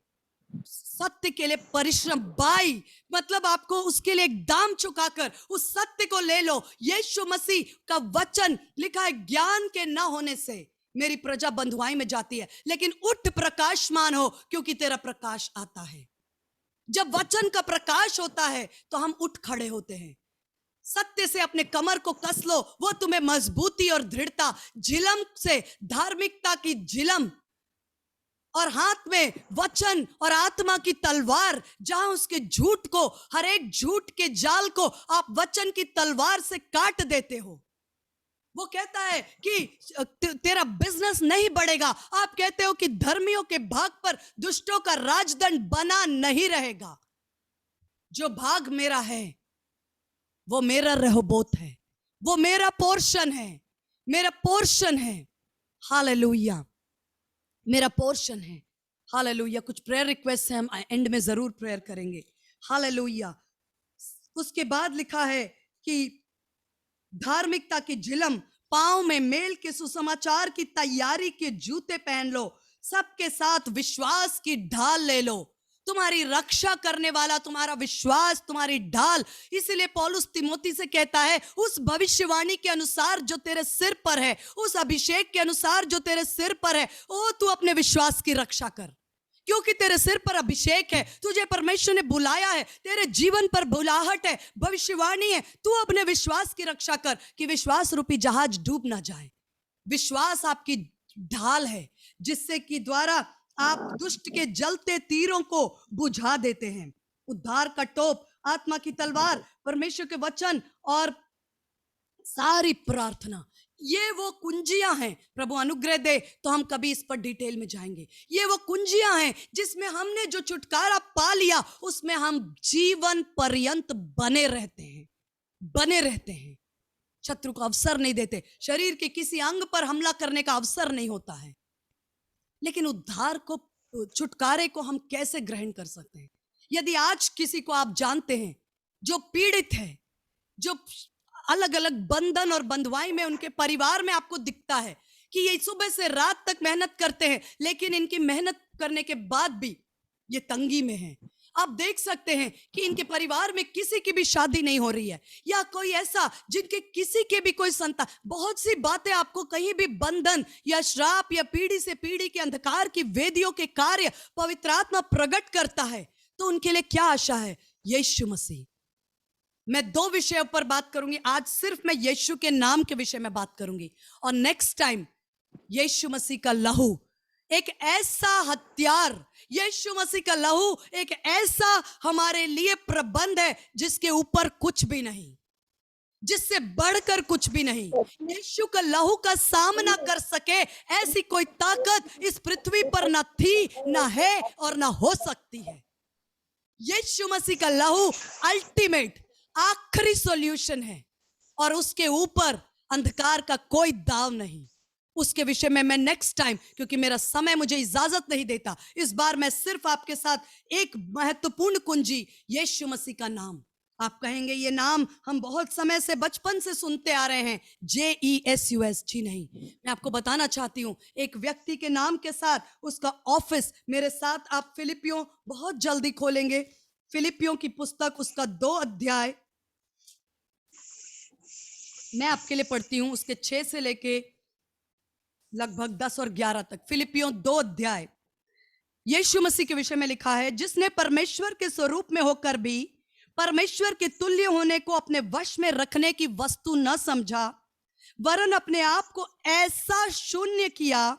सत्य के लिए परिश्रम, बाई मतलब आपको उसके लिए एक दाम चुकाकर उस सत्य को ले लो। यीशु मसीह का वचन लिखा है, ज्ञान के न होने से मेरी प्रजा बंधुआई में जाती है, लेकिन उठ प्रकाशमान हो क्योंकि तेरा प्रकाश आता है। जब वचन का प्रकाश होता है तो हम उठ खड़े होते हैं। सत्य से अपने कमर को कस लो, वो तुम्हें मजबूती और दृढ़ता, झिलम से धार्मिकता की झिलम और हाथ में वचन और आत्मा की तलवार, जहां उसके झूठ को, हर एक झूठ के जाल को आप वचन की तलवार से काट देते हो। वो कहता है कि तेरा बिजनेस नहीं बढ़ेगा, आप कहते हो कि धर्मियों के भाग पर दुष्टों का राजदंड बना नहीं रहेगा। जो भाग मेरा है वो मेरा रहोबोत है, वो मेरा पोर्शन है, मेरा पोर्शन है। हालेलुया, मेरा पोर्शन है। हालेलुया। कुछ प्रेयर रिक्वेस्ट है, हम एंड में जरूर प्रेयर करेंगे। हालेलुया। उसके बाद लिखा है कि धार्मिकता की झिलम, पांव में मेल के सुसमाचार की तैयारी के जूते पहन लो, सबके साथ विश्वास की ढाल ले लो। तुम्हारी रक्षा करने वाला तुम्हारा विश्वास, तुम्हारी ढाल। इसीलिए पौलुस तिमोथी से कहता है, उस भविष्यवाणी के अनुसार जो तेरे सिर पर है, उस अभिषेक के अनुसार जो तेरे सिर पर है, ओ तू अपने विश्वास की रक्षा कर, क्योंकि तेरे सिर पर अभिषेक है, तुझे परमेश्वर ने बुलाया है, तेरे जीवन पर बुलाहट है, भविष्यवाणी है। तू अपने विश्वास की रक्षा कर कि विश्वास रूपी जहाज डूब ना जाए। विश्वास आपकी ढाल है जिससे कि द्वारा आप दुष्ट के जलते तीरों को बुझा देते हैं। उद्धार का टोप, आत्मा की तलवार, परमेश्वर के वचन और सारी प्रार्थना, ये वो कुंजियां हैं। प्रभु अनुग्रह दे तो हम कभी इस पर डिटेल में जाएंगे। ये वो कुंजियां हैं जिसमें हमने जो छुटकारा पा लिया, उसमें हम जीवन पर्यंत बने रहते हैं, बने रहते हैं। शत्रु को अवसर नहीं देते, शरीर के किसी अंग पर हमला करने का अवसर नहीं होता है। लेकिन उद्धार को, छुटकारे को हम कैसे ग्रहण कर सकते हैं? यदि आज किसी को आप जानते हैं जो पीड़ित है, जो अलग अलग बंधन और बंधुआई में उनके परिवार में आपको दिखता है कि ये सुबह से रात तक मेहनत करते हैं, लेकिन इनकी मेहनत करने के बाद भी ये तंगी में है। आप देख सकते हैं कि इनके परिवार में किसी की भी शादी नहीं हो रही है, या कोई ऐसा जिनके किसी के भी कोई संतान, बहुत सी बातें आपको कहीं भी बंधन या श्राप या पीढ़ी से पीढ़ी के अंधकार की वेदियों के कार्य पवित्र आत्मा प्रकट करता है। तो उनके लिए क्या आशा है? यीशु मसीह। मैं 2 विषयों पर बात करूंगी आज, सिर्फ मैं यीशु के नाम के विषय में बात करूंगी, और नेक्स्ट टाइम यीशु मसीह का लहू एक ऐसा हथियार, यीशु मसीह का लहू एक ऐसा हमारे लिए प्रबंध है जिसके ऊपर कुछ भी नहीं, जिससे बढ़कर कुछ भी नहीं। यीशु का लहू का सामना कर सके ऐसी कोई ताकत इस पृथ्वी पर ना थी, ना है और ना हो सकती है। यीशु मसीह का लहू अल्टीमेट, आखिरी सॉल्यूशन है, और उसके ऊपर अंधकार का कोई दाव नहीं। उसके विषय में मैं नेक्स्ट टाइम, क्योंकि मेरा समय मुझे इजाजत नहीं देता, इस बार मैं सिर्फ आपके साथ एक महत्वपूर्ण कुंजी, यीशु मसीह का नाम, आप कहेंगे ये नाम हम बहुत समय से बचपन से सुनते आ रहे हैं, JESUS। जी नहीं, मैं आपको बताना चाहती हूं एक व्यक्ति के नाम के साथ उसका ऑफिस। मेरे साथ आप फिलिपियों बहुत जल्दी खोलेंगे, फिलिपियों की पुस्तक उसका 2 अध्याय मैं आपके लिए पढ़ती हूं, उसके 6 से लेके लगभग 10 और 11 तक। फिलिपियों 2 अध्याय। यीशु मसीह के विषय में लिखा है, जिसने परमेश्वर के स्वरूप में होकर भी परमेश्वर के तुल्य होने को अपने वश में रखने की वस्तु न समझा, वरन अपने आप को ऐसा शून्य किया,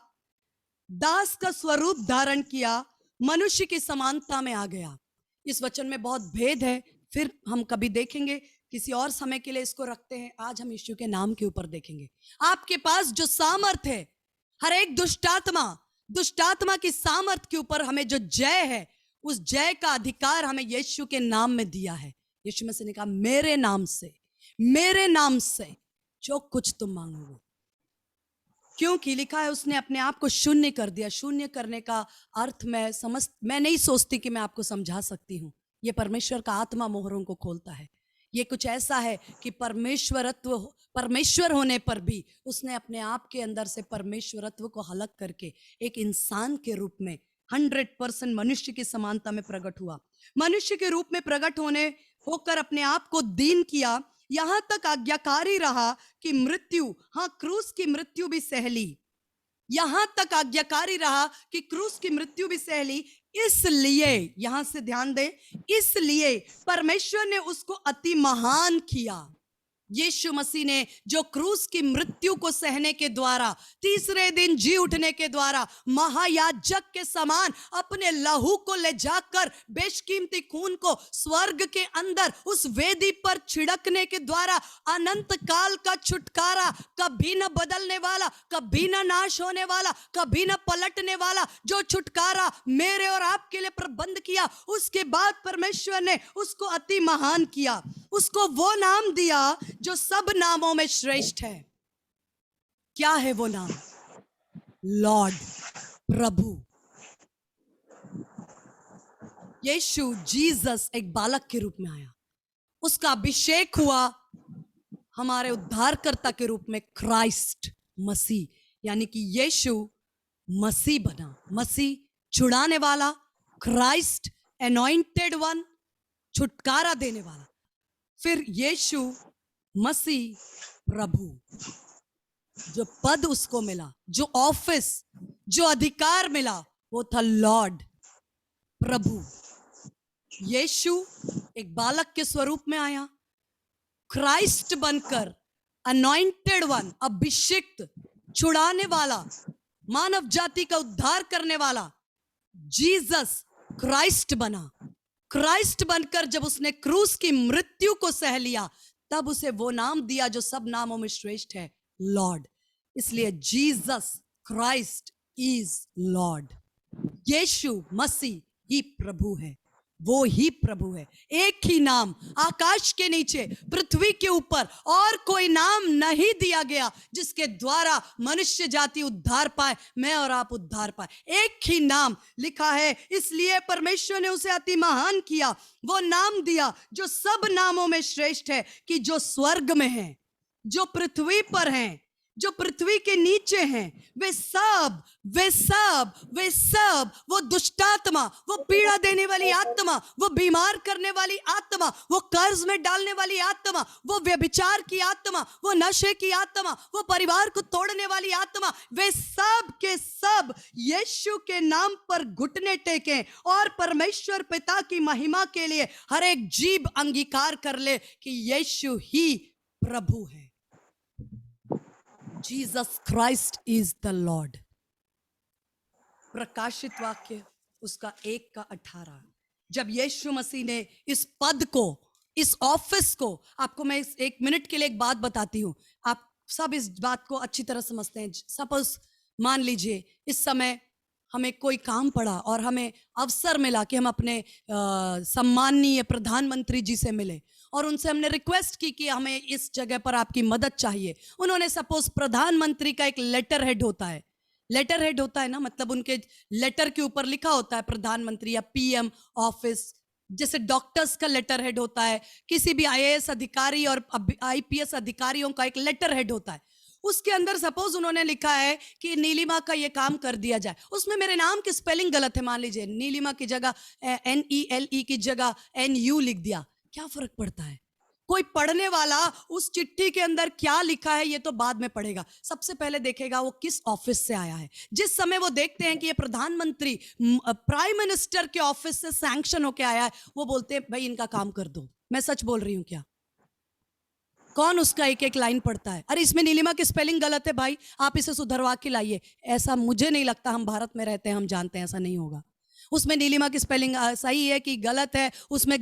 दास का स्वरूप धारण किया, मनुष्य की समानता में आ गया। इस वचन में बहुत भेद है, फिर हम कभी देखेंगे, किसी और समय के लिए इसको रखते हैं। आज हम यीशु के नाम के ऊपर देखेंगे। आपके पास जो सामर्थ है, हर एक दुष्टात्मा की सामर्थ के ऊपर हमें जो जय है, उस जय का अधिकार हमें यीशु के नाम में दिया है। यीशु मसीह ने कहा, मेरे नाम से जो कुछ तुम मांगोगे, क्योंकि लिखा है उसने अपने आप को शून्य कर दिया। शून्य करने का अर्थ मैं नहीं सोचती कि मैं आपको समझा सकती हूं। यह परमेश्वर का आत्मा मोहरों को खोलता है। ये कुछ ऐसा है कि परमेश्वर होने पर भी उसने अपने आप के अंदर से परमेश्वरत्व को अलग करके एक इंसान के रूप में 100% मनुष्य की समानता में प्रकट हुआ। मनुष्य के रूप में प्रकट होकर अपने आप को दीन किया, यहां तक आज्ञाकारी रहा कि मृत्यु, क्रूस की मृत्यु भी सह ली। यहां तक आज्ञाकारी रहा कि क्रूस की मृत्यु भी सह ली। इसलिए, यहां से ध्यान दें, इसलिए परमेश्वर ने उसको अति महान किया। यीशु मसीह ने जो क्रूस की मृत्यु को सहने के द्वारा, तीसरे दिन जी उठने के द्वारा, महायाजक के समान अपने लहू को ले जाकर, बेशकीमती खून को स्वर्ग के अंदर उस वेदी पर छिड़कने के द्वारा अनंत काल का छुटकारा, कभी न बदलने वाला, कभी न नाश होने वाला, कभी न पलटने वाला, जो छुटकारा मेरे और आपके लिए प्रबंध किया, उसके बाद परमेश्वर ने उसको अति महान किया। उसको वो नाम दिया जो सब नामों में श्रेष्ठ है। क्या है वो नाम? लॉर्ड, प्रभु। यीशु, जीसस एक बालक के रूप में आया, उसका अभिषेक हुआ हमारे उद्धारकर्ता के रूप में, क्राइस्ट मसीह, यानी कि यीशु मसीह बना। मसीह छुड़ाने वाला, क्राइस्ट एनॉइंटेड वन, छुटकारा देने वाला। फिर यीशु मसीह प्रभु, जो पद उसको मिला, जो ऑफिस, जो अधिकार मिला, वो था लॉर्ड, प्रभु। यीशु एक बालक के स्वरूप में आया, क्राइस्ट बनकर, अनॉइंटेड वन, अभिषिक्त, छुड़ाने वाला, मानव जाति का उद्धार करने वाला। जीसस क्राइस्ट बना। क्राइस्ट बनकर जब उसने क्रूस की मृत्यु को सह लिया, तब उसे वो नाम दिया जो सब नामों में श्रेष्ठ है, लॉर्ड। इसलिए जीसस क्राइस्ट इज लॉर्ड। यीशु मसीह ही प्रभु है, वो ही प्रभु है। एक ही नाम, आकाश के नीचे, पृथ्वी के ऊपर और कोई नाम नहीं दिया गया जिसके द्वारा मनुष्य जाति उद्धार पाए, मैं और आप उद्धार पाए। एक ही नाम लिखा है, इसलिए परमेश्वर ने उसे अति महान किया, वो नाम दिया जो सब नामों में श्रेष्ठ है, कि जो स्वर्ग में है, जो पृथ्वी पर हैं, जो पृथ्वी के नीचे हैं, वे सब वो दुष्टात्मा, वो पीड़ा देने वाली आत्मा, वो बीमार करने वाली आत्मा, वो कर्ज में डालने वाली आत्मा, वो व्यभिचार की आत्मा, वो नशे की आत्मा, वो परिवार को तोड़ने वाली आत्मा, वे सब के सब यीशु के नाम पर घुटने टेकें और परमेश्वर पिता की महिमा के लिए हर एक जीभ अंगीकार कर ले कि यीशु ही प्रभु है। Jesus Christ is the Lord. प्रकाशित वाक्य उसका 1:18। जब यीशु मसीह ने इस पद को, इस ऑफिस को, आपको मैं 1 मिनट के लिए एक बात बताती हूं, आप सब इस बात को अच्छी तरह समझते हैं। सपोज मान लीजिए इस समय हमें कोई काम पड़ा और हमें अवसर मिला कि हम अपने सम्माननीय प्रधानमंत्री जी से मिले और उनसे हमने रिक्वेस्ट की कि हमें इस जगह पर आपकी मदद चाहिए। उन्होंने सपोज, प्रधानमंत्री का एक लेटर हेड होता है, लेटर हेड होता है ना, मतलब उनके लेटर के ऊपर लिखा होता है प्रधानमंत्री या PM ऑफिस, जैसे डॉक्टर्स का लेटर हेड होता है, किसी भी आईएएस अधिकारी और आईपीएस अधिकारियों का एक लेटर हेड होता है। उसके अंदर सपोज उन्होंने लिखा है कि नीलिमा का ये काम कर दिया जाए, उसमें मेरे नाम की स्पेलिंग गलत है, मान लीजिए नीलिमा की जगह NELE की जगह NU लिख दिया, क्या फर्क पड़ता है? कोई पढ़ने वाला उस चिट्ठी के अंदर क्या लिखा है ये तो बाद में पढ़ेगा, सबसे पहले देखेगा वो किस ऑफिस से आया है। जिस समय वो देखते हैं कि ये प्रधानमंत्री प्राइम मिनिस्टर के ऑफिस से सैंक्शन होके आया है, वो बोलते हैं भाई इनका काम कर दो। मैं सच बोल रही हूं क्या? कौन उसका एक एक लाइन पढ़ता है? अरे इसमें नीलिमा की स्पेलिंग गलत है भाई, आप इसे सुधरवा के लाइए। ऐसा मुझे नहीं लगता, हम भारत में रहते हैं, हम जानते हैं ऐसा नहीं होगा। उसमें नीलिमा की स्पेलिंग सही है कि गलत है, उसमें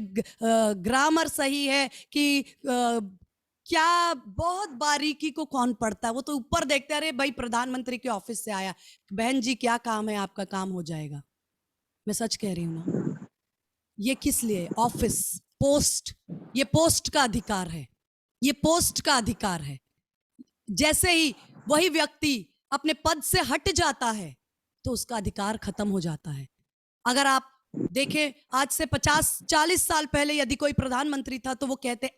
ग्रामर सही है कि क्या, बहुत बारीकी को कौन पढ़ता है? वो तो ऊपर देखते हैं, अरे भाई प्रधानमंत्री के ऑफिस से आया, बहन जी क्या काम है आपका, काम हो जाएगा। मैं सच कह रही हूं ना। ये किस लिए? ऑफिस, पोस्ट, ये पोस्ट का अधिकार है, ये पोस्ट का अधिकार है। जैसे ही वही व्यक्ति अपने पद से हट जाता है तो उसका अधिकार खत्म हो जाता है। अगर आप देखें आज से 50-40 साल पहले यदि कोई प्रधानमंत्री था तो वो कहते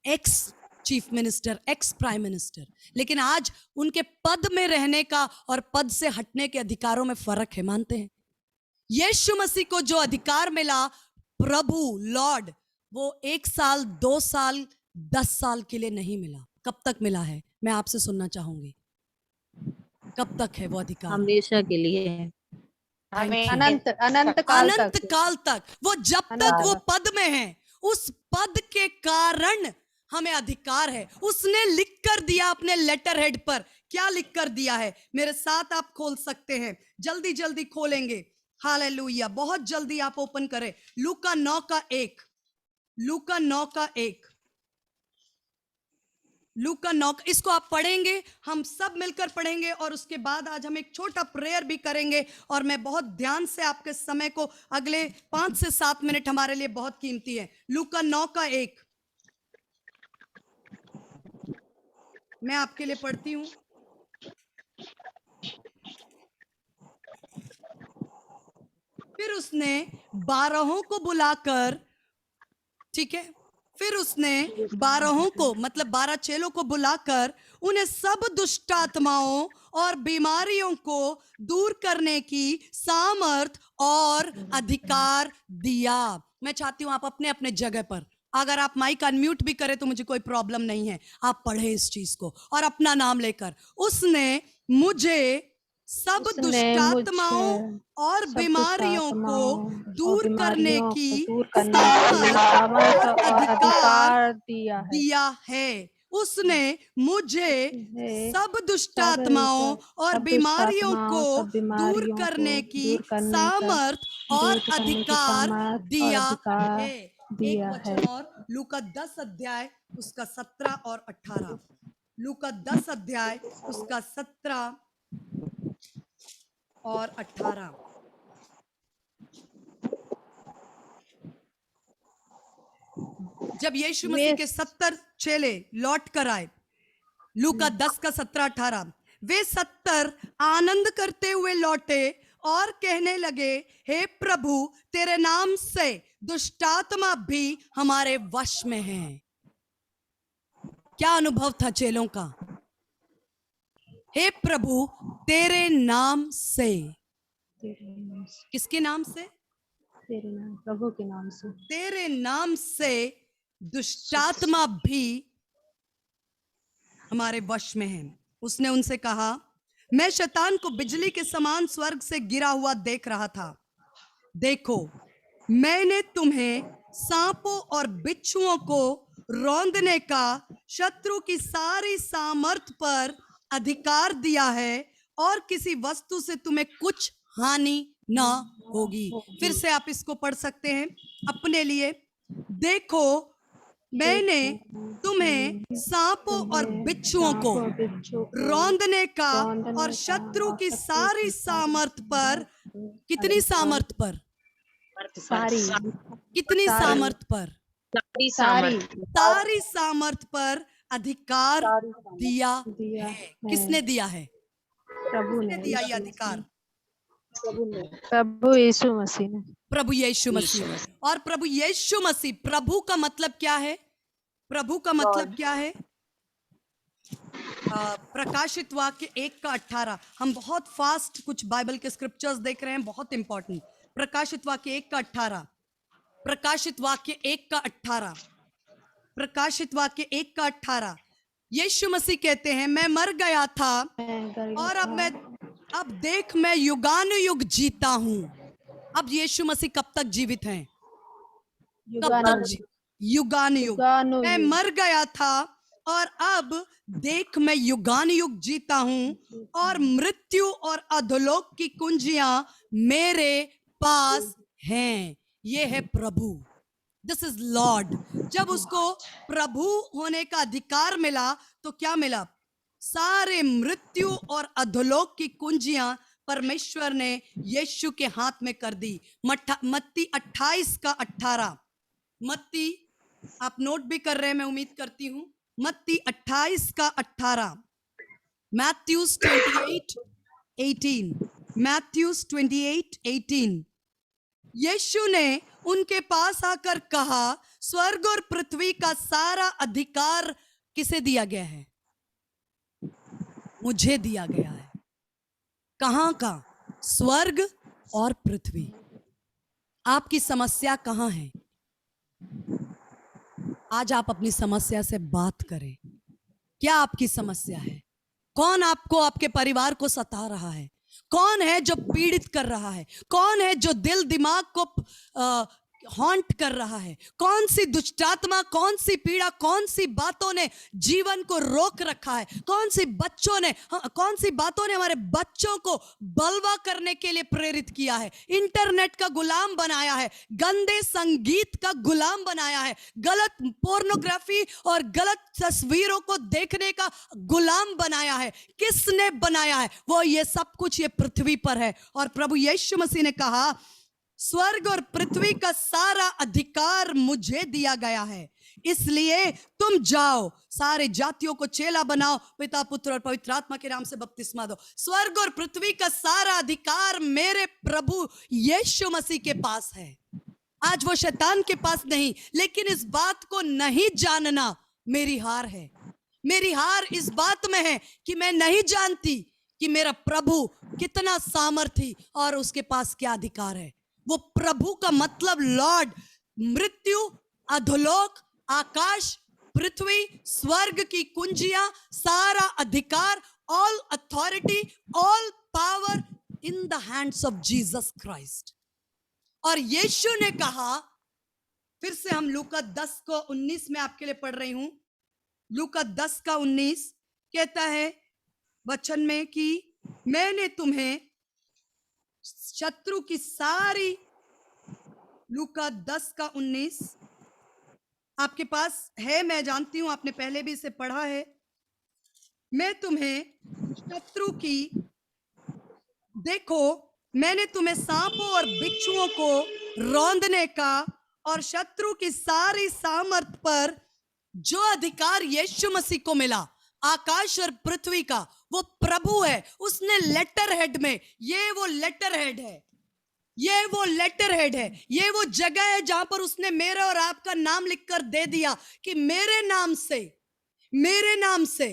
ex chief minister, ex prime minister. लेकिन आज उनके पद में रहने का और पद से हटने के अधिकारों में फर्क है, मानते हैं? यीशु मसीह को जो अधिकार मिला, प्रभु लॉर्ड, वो 1 साल 2 साल 10 साल के लिए नहीं मिला। कब तक मिला है? मैं आपसे सुनना चाहूंगी, कब तक है वो अधिकार? हमेशा के लिए है, अनंत अनंत काल अनंत तक। काल तक। वो जब तक वो पद में है, उस पद के कारण हमें अधिकार है। उसने लिख कर दिया अपने लेटर हेड पर। क्या लिख कर दिया है? मेरे साथ आप खोल सकते हैं, जल्दी जल्दी खोलेंगे। हालेलुया, बहुत जल्दी आप ओपन करें। लूका 9:1, लूका 9:1, लूका 9, इसको आप पढ़ेंगे, हम सब मिलकर पढ़ेंगे और उसके बाद आज हम एक छोटा प्रेयर भी करेंगे। और मैं बहुत ध्यान से आपके समय को, अगले 5 से 7 मिनट हमारे लिए बहुत कीमती है। लूका 9:1 मैं आपके लिए पढ़ती हूं। फिर उसने 12 को बुलाकर, ठीक है, फिर उसने 12 को, मतलब 12 चेलों को बुलाकर उन्हें सब दुष्ट आत्माओं और बीमारियों को दूर करने की सामर्थ और अधिकार दिया। मैं चाहती हूं आप अपने अपने जगह पर, अगर आप माइक अनम्यूट भी करें तो मुझे कोई प्रॉब्लम नहीं है, आप पढ़े इस चीज को और अपना नाम लेकर। उसने मुझे सब दुष्ट आत्माओं और बीमारियों को दूर करने की सामर्थ और अधिकार दिया है। उसने मुझे सब दुष्ट आत्माओं और बीमारियों को दूर करने की सामर्थ और अधिकार दिया है। एक वचन और, लूका 10 अध्याय उसका 17 और 18। लूका 10 अध्याय उसका 17 और 18। जब यीशु मसीह के 70 चेले लौट कर आए, लूका 10 का 17-18, वे 70 आनंद करते हुए लौटे और कहने लगे, हे प्रभु, तेरे नाम से दुष्टात्मा भी हमारे वश में है। क्या अनुभव था चेलों का? हे प्रभु, तेरे नाम से। किसके नाम से? तेरे नाम, प्रभु के नाम से। तेरे नाम से दुष्टात्मा भी हमारे वश में है। उसने उनसे कहा, मैं शैतान को बिजली के समान स्वर्ग से गिरा हुआ देख रहा था। देखो, मैंने तुम्हें सांपों और बिच्छुओं को रौंदने का शत्रु की सारी सामर्थ पर अधिकार दिया है और किसी वस्तु से तुम्हें कुछ हानि ना होगी। फिर से आप इसको पढ़ सकते हैं अपने लिए। देखो, मैंने तुम्हें सांपों और बिच्छुओं को रौंदने का और शत्रु की सारी सामर्थ पर, कितनी सामर्थ पर? सारी, कितनी सामर्थ पर? सारी सामर्थ पर अधिकार दिया है। किसने दिया है? प्रभु ने दिया ये अधिकार? प्रभु यीशु मसीह ने। प्रभु यीशु मसीह ने। और प्रभु यीशु मसीह, प्रभु का मतलब क्या है? प्रभु का मतलब क्या है? प्रकाशित वाक्य 1:18। हम बहुत फास्ट कुछ बाइबल के स्क्रिप्चर्स देख रहे हैं, बहुत इंपॉर्टेंट। प्रकाशित वाक्य 1:18, प्रकाशित वाक्य 1:18, प्रकाशित वाक्य 1:18। यीशु मसीह कहते हैं, मैं मर गया था और अब देख मैं युगानुयुग जीता हूं। अब यीशु मसीह कब तक जीवित हैं? कब तक? युगानुयुग। मैं मर गया था और अब देख मैं युगानुयुग जीता हूं और मृत्यु और अधोलोक की कुंजियां मेरे पास हैं। ये है प्रभु, दिस इज लॉर्ड। जब उसको प्रभु होने का अधिकार मिला तो क्या मिला? सारे मृत्यु और अधोलोक की कुंजियां परमेश्वर ने यीशु के हाथ में कर दी। मत्ती 28:18। मत्ती, आप नोट भी कर रहे हैं मैं उम्मीद करती हूं। मत्ती 28:18। मैथ्यूज 28:18। मैथ्यूज 28:18। यीशु ने उनके पास आकर कहा, स्वर्ग और पृथ्वी का सारा अधिकार किसे दिया गया है? मुझे दिया गया है। कहां का? स्वर्ग और पृथ्वी। आपकी समस्या कहां है? आज आप अपनी समस्या से बात करें। क्या आपकी समस्या है? कौन आपको, आपके परिवार को सता रहा है? कौन है जो पीड़ित कर रहा है? कौन है जो दिल दिमाग को हॉन्ट कर रहा है? कौन सी दुष्टात्मा, कौन सी पीड़ा, कौन सी बातों ने जीवन को रोक रखा है? कौन सी बातों ने हमारे बच्चों को बलवा करने के लिए प्रेरित किया है? इंटरनेट का गुलाम बनाया है, गंदे संगीत का गुलाम बनाया है, गलत पोर्नोग्राफी और गलत तस्वीरों को देखने का गुलाम बनाया है। किसने बनाया है? वो ये सब कुछ ये पृथ्वी पर है। और प्रभु यीशु मसीह ने कहा, स्वर्ग और पृथ्वी का सारा अधिकार मुझे दिया गया है, इसलिए तुम जाओ, सारे जातियों को चेला बनाओ, पिता पुत्र और पवित्र आत्मा के नाम से बपतिस्मा दो। स्वर्ग और पृथ्वी का सारा अधिकार मेरे प्रभु यीशु मसीह के पास है। आज वो शैतान के पास नहीं, लेकिन इस बात को नहीं जानना मेरी हार है। मेरी हार इस बात में है कि मैं नहीं जानती कि मेरा प्रभु कितना सामर्थी और उसके पास क्या अधिकार है। वो प्रभु का मतलब लॉर्ड, मृत्यु, अधोलोक, आकाश, पृथ्वी, स्वर्ग की कुंजियां, सारा अधिकार, all authority, all power in the hands of Jesus Christ. और यीशु ने कहा, फिर से हम लूका 10:19 में आपके लिए पढ़ रही हूं। लूका 10:19 कहता है वचन में कि मैंने तुम्हें शत्रु की सारी, लूका 10:19 आपके पास है, मैं जानती हूं आपने पहले भी इसे पढ़ा है। मैं तुम्हें शत्रु की, देखो मैंने तुम्हें सांपों और बिच्छुओं को रौंदने का और शत्रु की सारी सामर्थ पर जो अधिकार यीशु मसीह को मिला, आकाश और पृथ्वी का, वो प्रभु है। उसने लेटर हेड में, ये वो लेटर हेड है, ये वो लेटर हेड है, ये वो जगह है जहां पर उसने मेरा और आपका नाम लिखकर दे दिया कि मेरे नाम से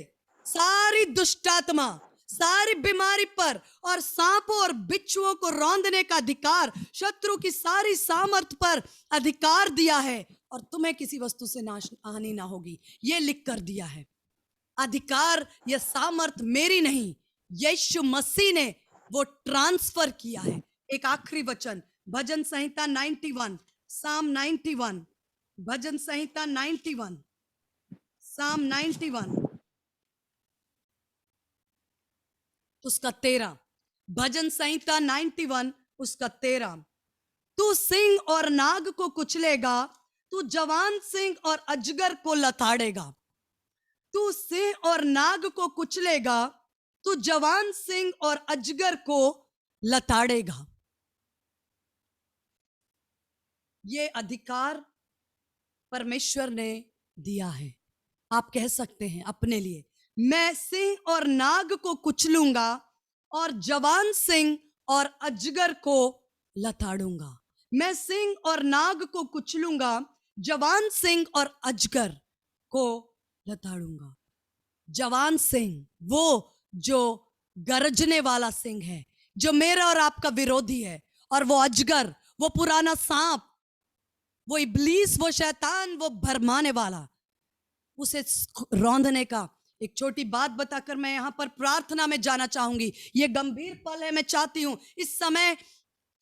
सारी दुष्टात्मा, सारी बीमारी पर और सांपों और बिच्छुओं को रौंदने का अधिकार, शत्रु की सारी सामर्थ पर अधिकार दिया है और तुम्हें किसी वस्तु से नाश हानि ना होगी, ये लिख कर दिया है। अधिकार या सामर्थ मेरी नहीं, यीशु मसीह ने वो ट्रांसफर किया है। एक आखिरी वचन, भजन संहिता 91, साम 91, भजन संहिता 91, साम 91 उसका 13, भजन संहिता 91 उसका 13। तू सिंह और नाग को कुचलेगा, तू जवान सिंह और अजगर को लताड़ेगा। तू सिंह और नाग को कुचलेगा, तू जवान सिंह और अजगर को लताड़ेगा। ये अधिकार परमेश्वर ने दिया है। आप कह सकते हैं अपने लिए, मैं सिंह और नाग को कुचलूंगा और जवान सिंह और अजगर को लताड़ूंगा। मैं सिंह और नाग को कुचलूंगा, जवान सिंह और अजगर को लताड़ूंगा। जवान सिंह वो जो गरजने वाला सिंह है, जो मेरा और आपका विरोधी है, और वो अजगर, वो पुराना सांप, वो इब्लीस, वो शैतान, वो भरमाने वाला, उसे रौंदने का। एक छोटी बात बताकर मैं यहां पर प्रार्थना में जाना चाहूंगी। ये गंभीर पल है। मैं चाहती हूं इस समय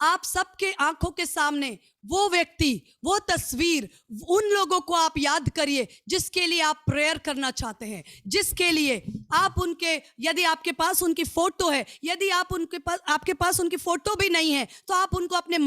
आप सबके आंखों के सामने वो व्यक्ति, वो तस्वीर, उन लोगों को आप याद करिए जिसके लिए आप प्रेयर करना चाहते हैं, जिसके लिए आप उनके, यदि आपके पास उनकी फोटो है, यदि आपके पास उनकी फोटो भी नहीं है, तो आप उनको अपने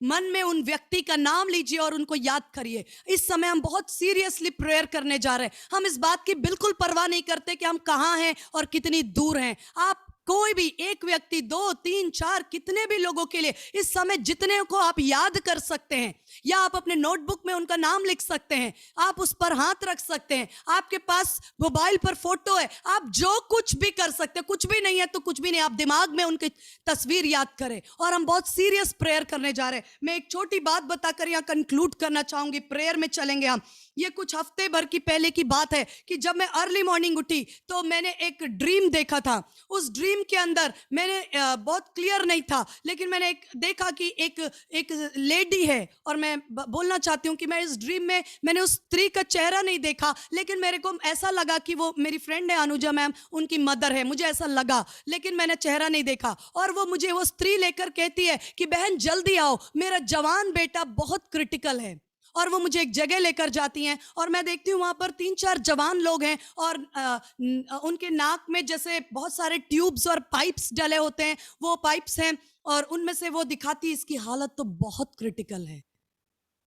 मन में उन व्यक्ति का नाम लीजिए और उनको याद करिए। इस समय हम बहुत सीरियसली प्रेयर करने जा रहे हैं। हम इस बात की बिल्कुल परवाह नहीं करते कि हम कहां हैं और कितनी दूर हैं। आप कोई भी एक व्यक्ति, 2, 3, 4, कितने भी लोगों के लिए इस समय जितने को आप याद कर सकते हैं, या आप अपने नोटबुक में उनका नाम लिख सकते हैं, आप उस पर हाथ रख सकते हैं, आपके पास मोबाइल पर फोटो है, आप जो कुछ भी कर सकते हैं। कुछ भी नहीं है तो कुछ भी नहीं, आप दिमाग में उनकी तस्वीर याद करें। और हम बहुत सीरियस प्रेयर करने जा रहे हैं। मैं एक छोटी बात बताकर यहां कंक्लूड करना चाहूंगी, प्रेयर में चलेंगे हम। ये कुछ हफ्ते भर की पहले की बात है कि जब मैं अर्ली मॉर्निंग उठी तो मैंने एक ड्रीम देखा था। उस ड्रीम के अंदर मैंने बहुत क्लियर नहीं था, लेकिन मैंने देखा कि एक लेडी है, और मैं बोलना चाहती हूँ कि मैं इस ड्रीम में मैंने उस स्त्री का चेहरा नहीं देखा, लेकिन मेरे को ऐसा लगा कि वो मेरी फ्रेंड है अनुजा मैम, उनकी मदर है, मुझे ऐसा लगा, लेकिन मैंने चेहरा नहीं देखा। और वो मुझे वो स्त्री लेकर कहती है कि बहन जल्दी आओ, मेरा जवान बेटा बहुत क्रिटिकल है। और वो मुझे एक जगह लेकर जाती हैं, और मैं देखती हूँ वहां पर 3-4 जवान लोग हैं, और उनके नाक में जैसे बहुत सारे ट्यूब्स और पाइप्स डले होते हैं, वो पाइप्स हैं, और उनमें से वो दिखाती है इसकी हालत तो बहुत क्रिटिकल है।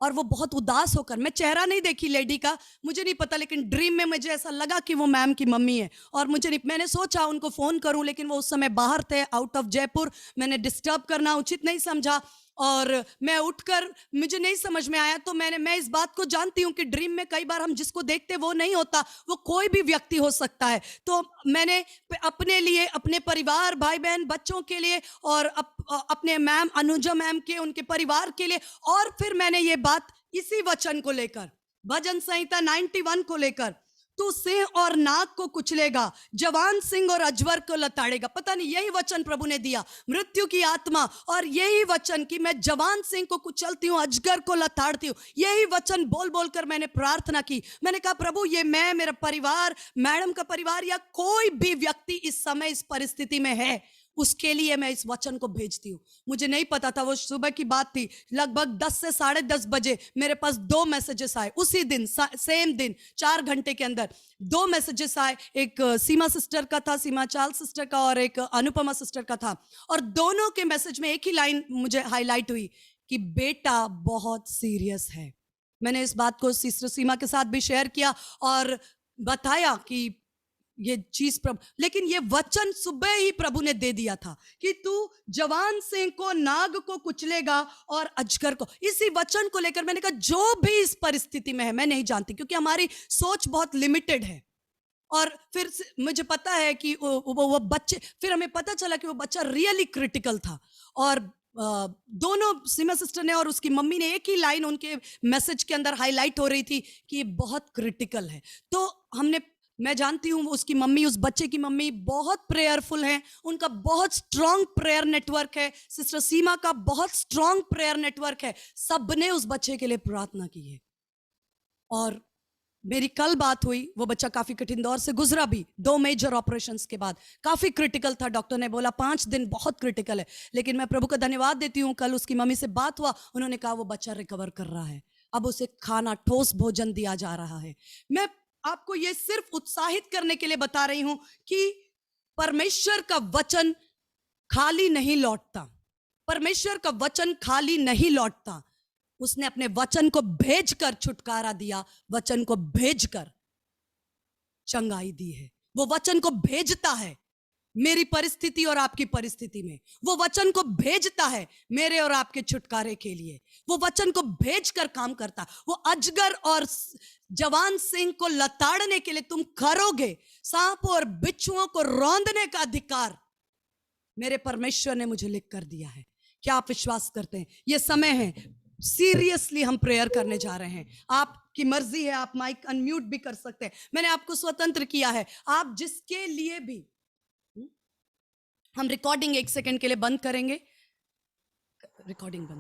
और वो बहुत उदास होकर, मैं चेहरा नहीं देखी लेडी का, मुझे नहीं पता, लेकिन ड्रीम में मुझे ऐसा लगा कि वो मैम की मम्मी है। और मुझे नहीं, मैंने सोचा उनको फोन करूं, लेकिन वो उस समय बाहर थे, आउट ऑफ जयपुर। मैंने डिस्टर्ब करना उचित नहीं समझा, और मैं उठकर, मुझे नहीं समझ में आया। तो मैं इस बात को जानती हूँ कि ड्रीम में कई बार हम जिसको देखते वो नहीं होता, वो कोई भी व्यक्ति हो सकता है। तो मैंने अपने लिए, अपने परिवार, भाई बहन, बच्चों के लिए, और अपने मैम अनुजा मैम के, उनके परिवार के लिए, और फिर मैंने ये बात इसी वचन को लेकर, भजन संहिता 91 को लेकर, तू सिंह और नाग को कुचलेगा, जवान सिंह और अजगर को लताड़ेगा। पता नहीं यही वचन प्रभु ने दिया, मृत्यु की आत्मा, और यही वचन कि मैं जवान सिंह को कुचलती हूँ, अजगर को लताड़ती हूँ, यही वचन बोल बोलकर मैंने प्रार्थना की। मैंने कहा प्रभु, ये मैं, मेरा परिवार, मैडम का परिवार, या कोई भी व्यक्ति इस समय इस परिस्थिति में है, उसके लिए मैं इस वचन को भेजती हूँ। मुझे नहीं पता था, वो सुबह की बात थी, लगभग 10 से 10:30 बजे मेरे पास 2 मैसेजेस आए उसी दिन, सेम दिन, 4 घंटे के अंदर 2 मैसेजेस आए। एक सीमा सिस्टर का था, सीमा चाल सिस्टर का, और एक अनुपमा सिस्टर का था। और दोनों के मैसेज में एक ही लाइन मुझे हाईलाइट हुई कि बेटा बहुत सीरियस है। मैंने इस बात को सिस्टर सीमा के साथ भी शेयर किया और बताया कि ये चीज प्रभु, लेकिन ये वचन सुबह ही प्रभु ने दे दिया था कि तू जवान सिंह को, नाग को कुचलेगा और अजगर को। इसी वचन को लेकर मैंने कहा जो भी इस परिस्थिति में है, मैं नहीं जानती, क्योंकि हमारी सोच बहुत लिमिटेड है। और फिर मुझे पता है कि वो बच्चे, फिर हमें पता चला कि वो बच्चा रियली क्रिटिकल था। और दोनों सीमा सिस्टर ने और उसकी मम्मी ने एक ही लाइन उनके मैसेज के अंदर हाईलाइट हो रही थी कि ये बहुत क्रिटिकल है। तो मैं जानती हूँ उसकी मम्मी, उस बच्चे की मम्मी बहुत प्रेयरफुल है, उनका बहुत स्ट्रांग प्रेयर नेटवर्क है, सिस्टर सीमा का बहुत स्ट्रांग प्रेयर नेटवर्क है। सबने उस बच्चे के लिए प्रार्थना की है। और मेरी कल बात हुई, वो बच्चा काफी कठिन दौर से गुजरा भी, 2 मेजर ऑपरेशंस के बाद, काफी क्रिटिकल था। डॉक्टर ने बोला 5 दिन बहुत क्रिटिकल है, लेकिन मैं प्रभु का धन्यवाद देती हूँ, कल उसकी मम्मी से बात हुआ, उन्होंने कहा वो बच्चा रिकवर कर रहा है, अब उसे खाना, ठोस भोजन दिया जा रहा है। मैं आपको ये सिर्फ उत्साहित करने के लिए बता रही हूं कि परमेश्वर का वचन खाली नहीं लौटता, परमेश्वर का वचन खाली नहीं लौटता। उसने अपने वचन को भेजकर छुटकारा दिया, वचन को भेजकर चंगाई दी है। वो वचन को भेजता है मेरी परिस्थिति और आपकी परिस्थिति में, वो वचन को भेजता है मेरे और आपके छुटकारे के लिए, वो वचन को भेजकर काम करता। वो अजगर और जवान सिंह को लताड़ने के लिए तुम करोगे, सांपों और बिच्छुओं को रौंदने का अधिकार मेरे परमेश्वर ने मुझे लिख कर दिया है। क्या आप विश्वास करते हैं? ये समय है, सीरियसली हम प्रेयर करने जा रहे हैं। आपकी मर्जी है, आप माइक अनम्यूट भी कर सकते हैं। मैंने आपको स्वतंत्र किया है। आप जिसके लिए भी, हम रिकॉर्डिंग 1 सेकंड के लिए बंद करेंगे, रिकॉर्डिंग बंद।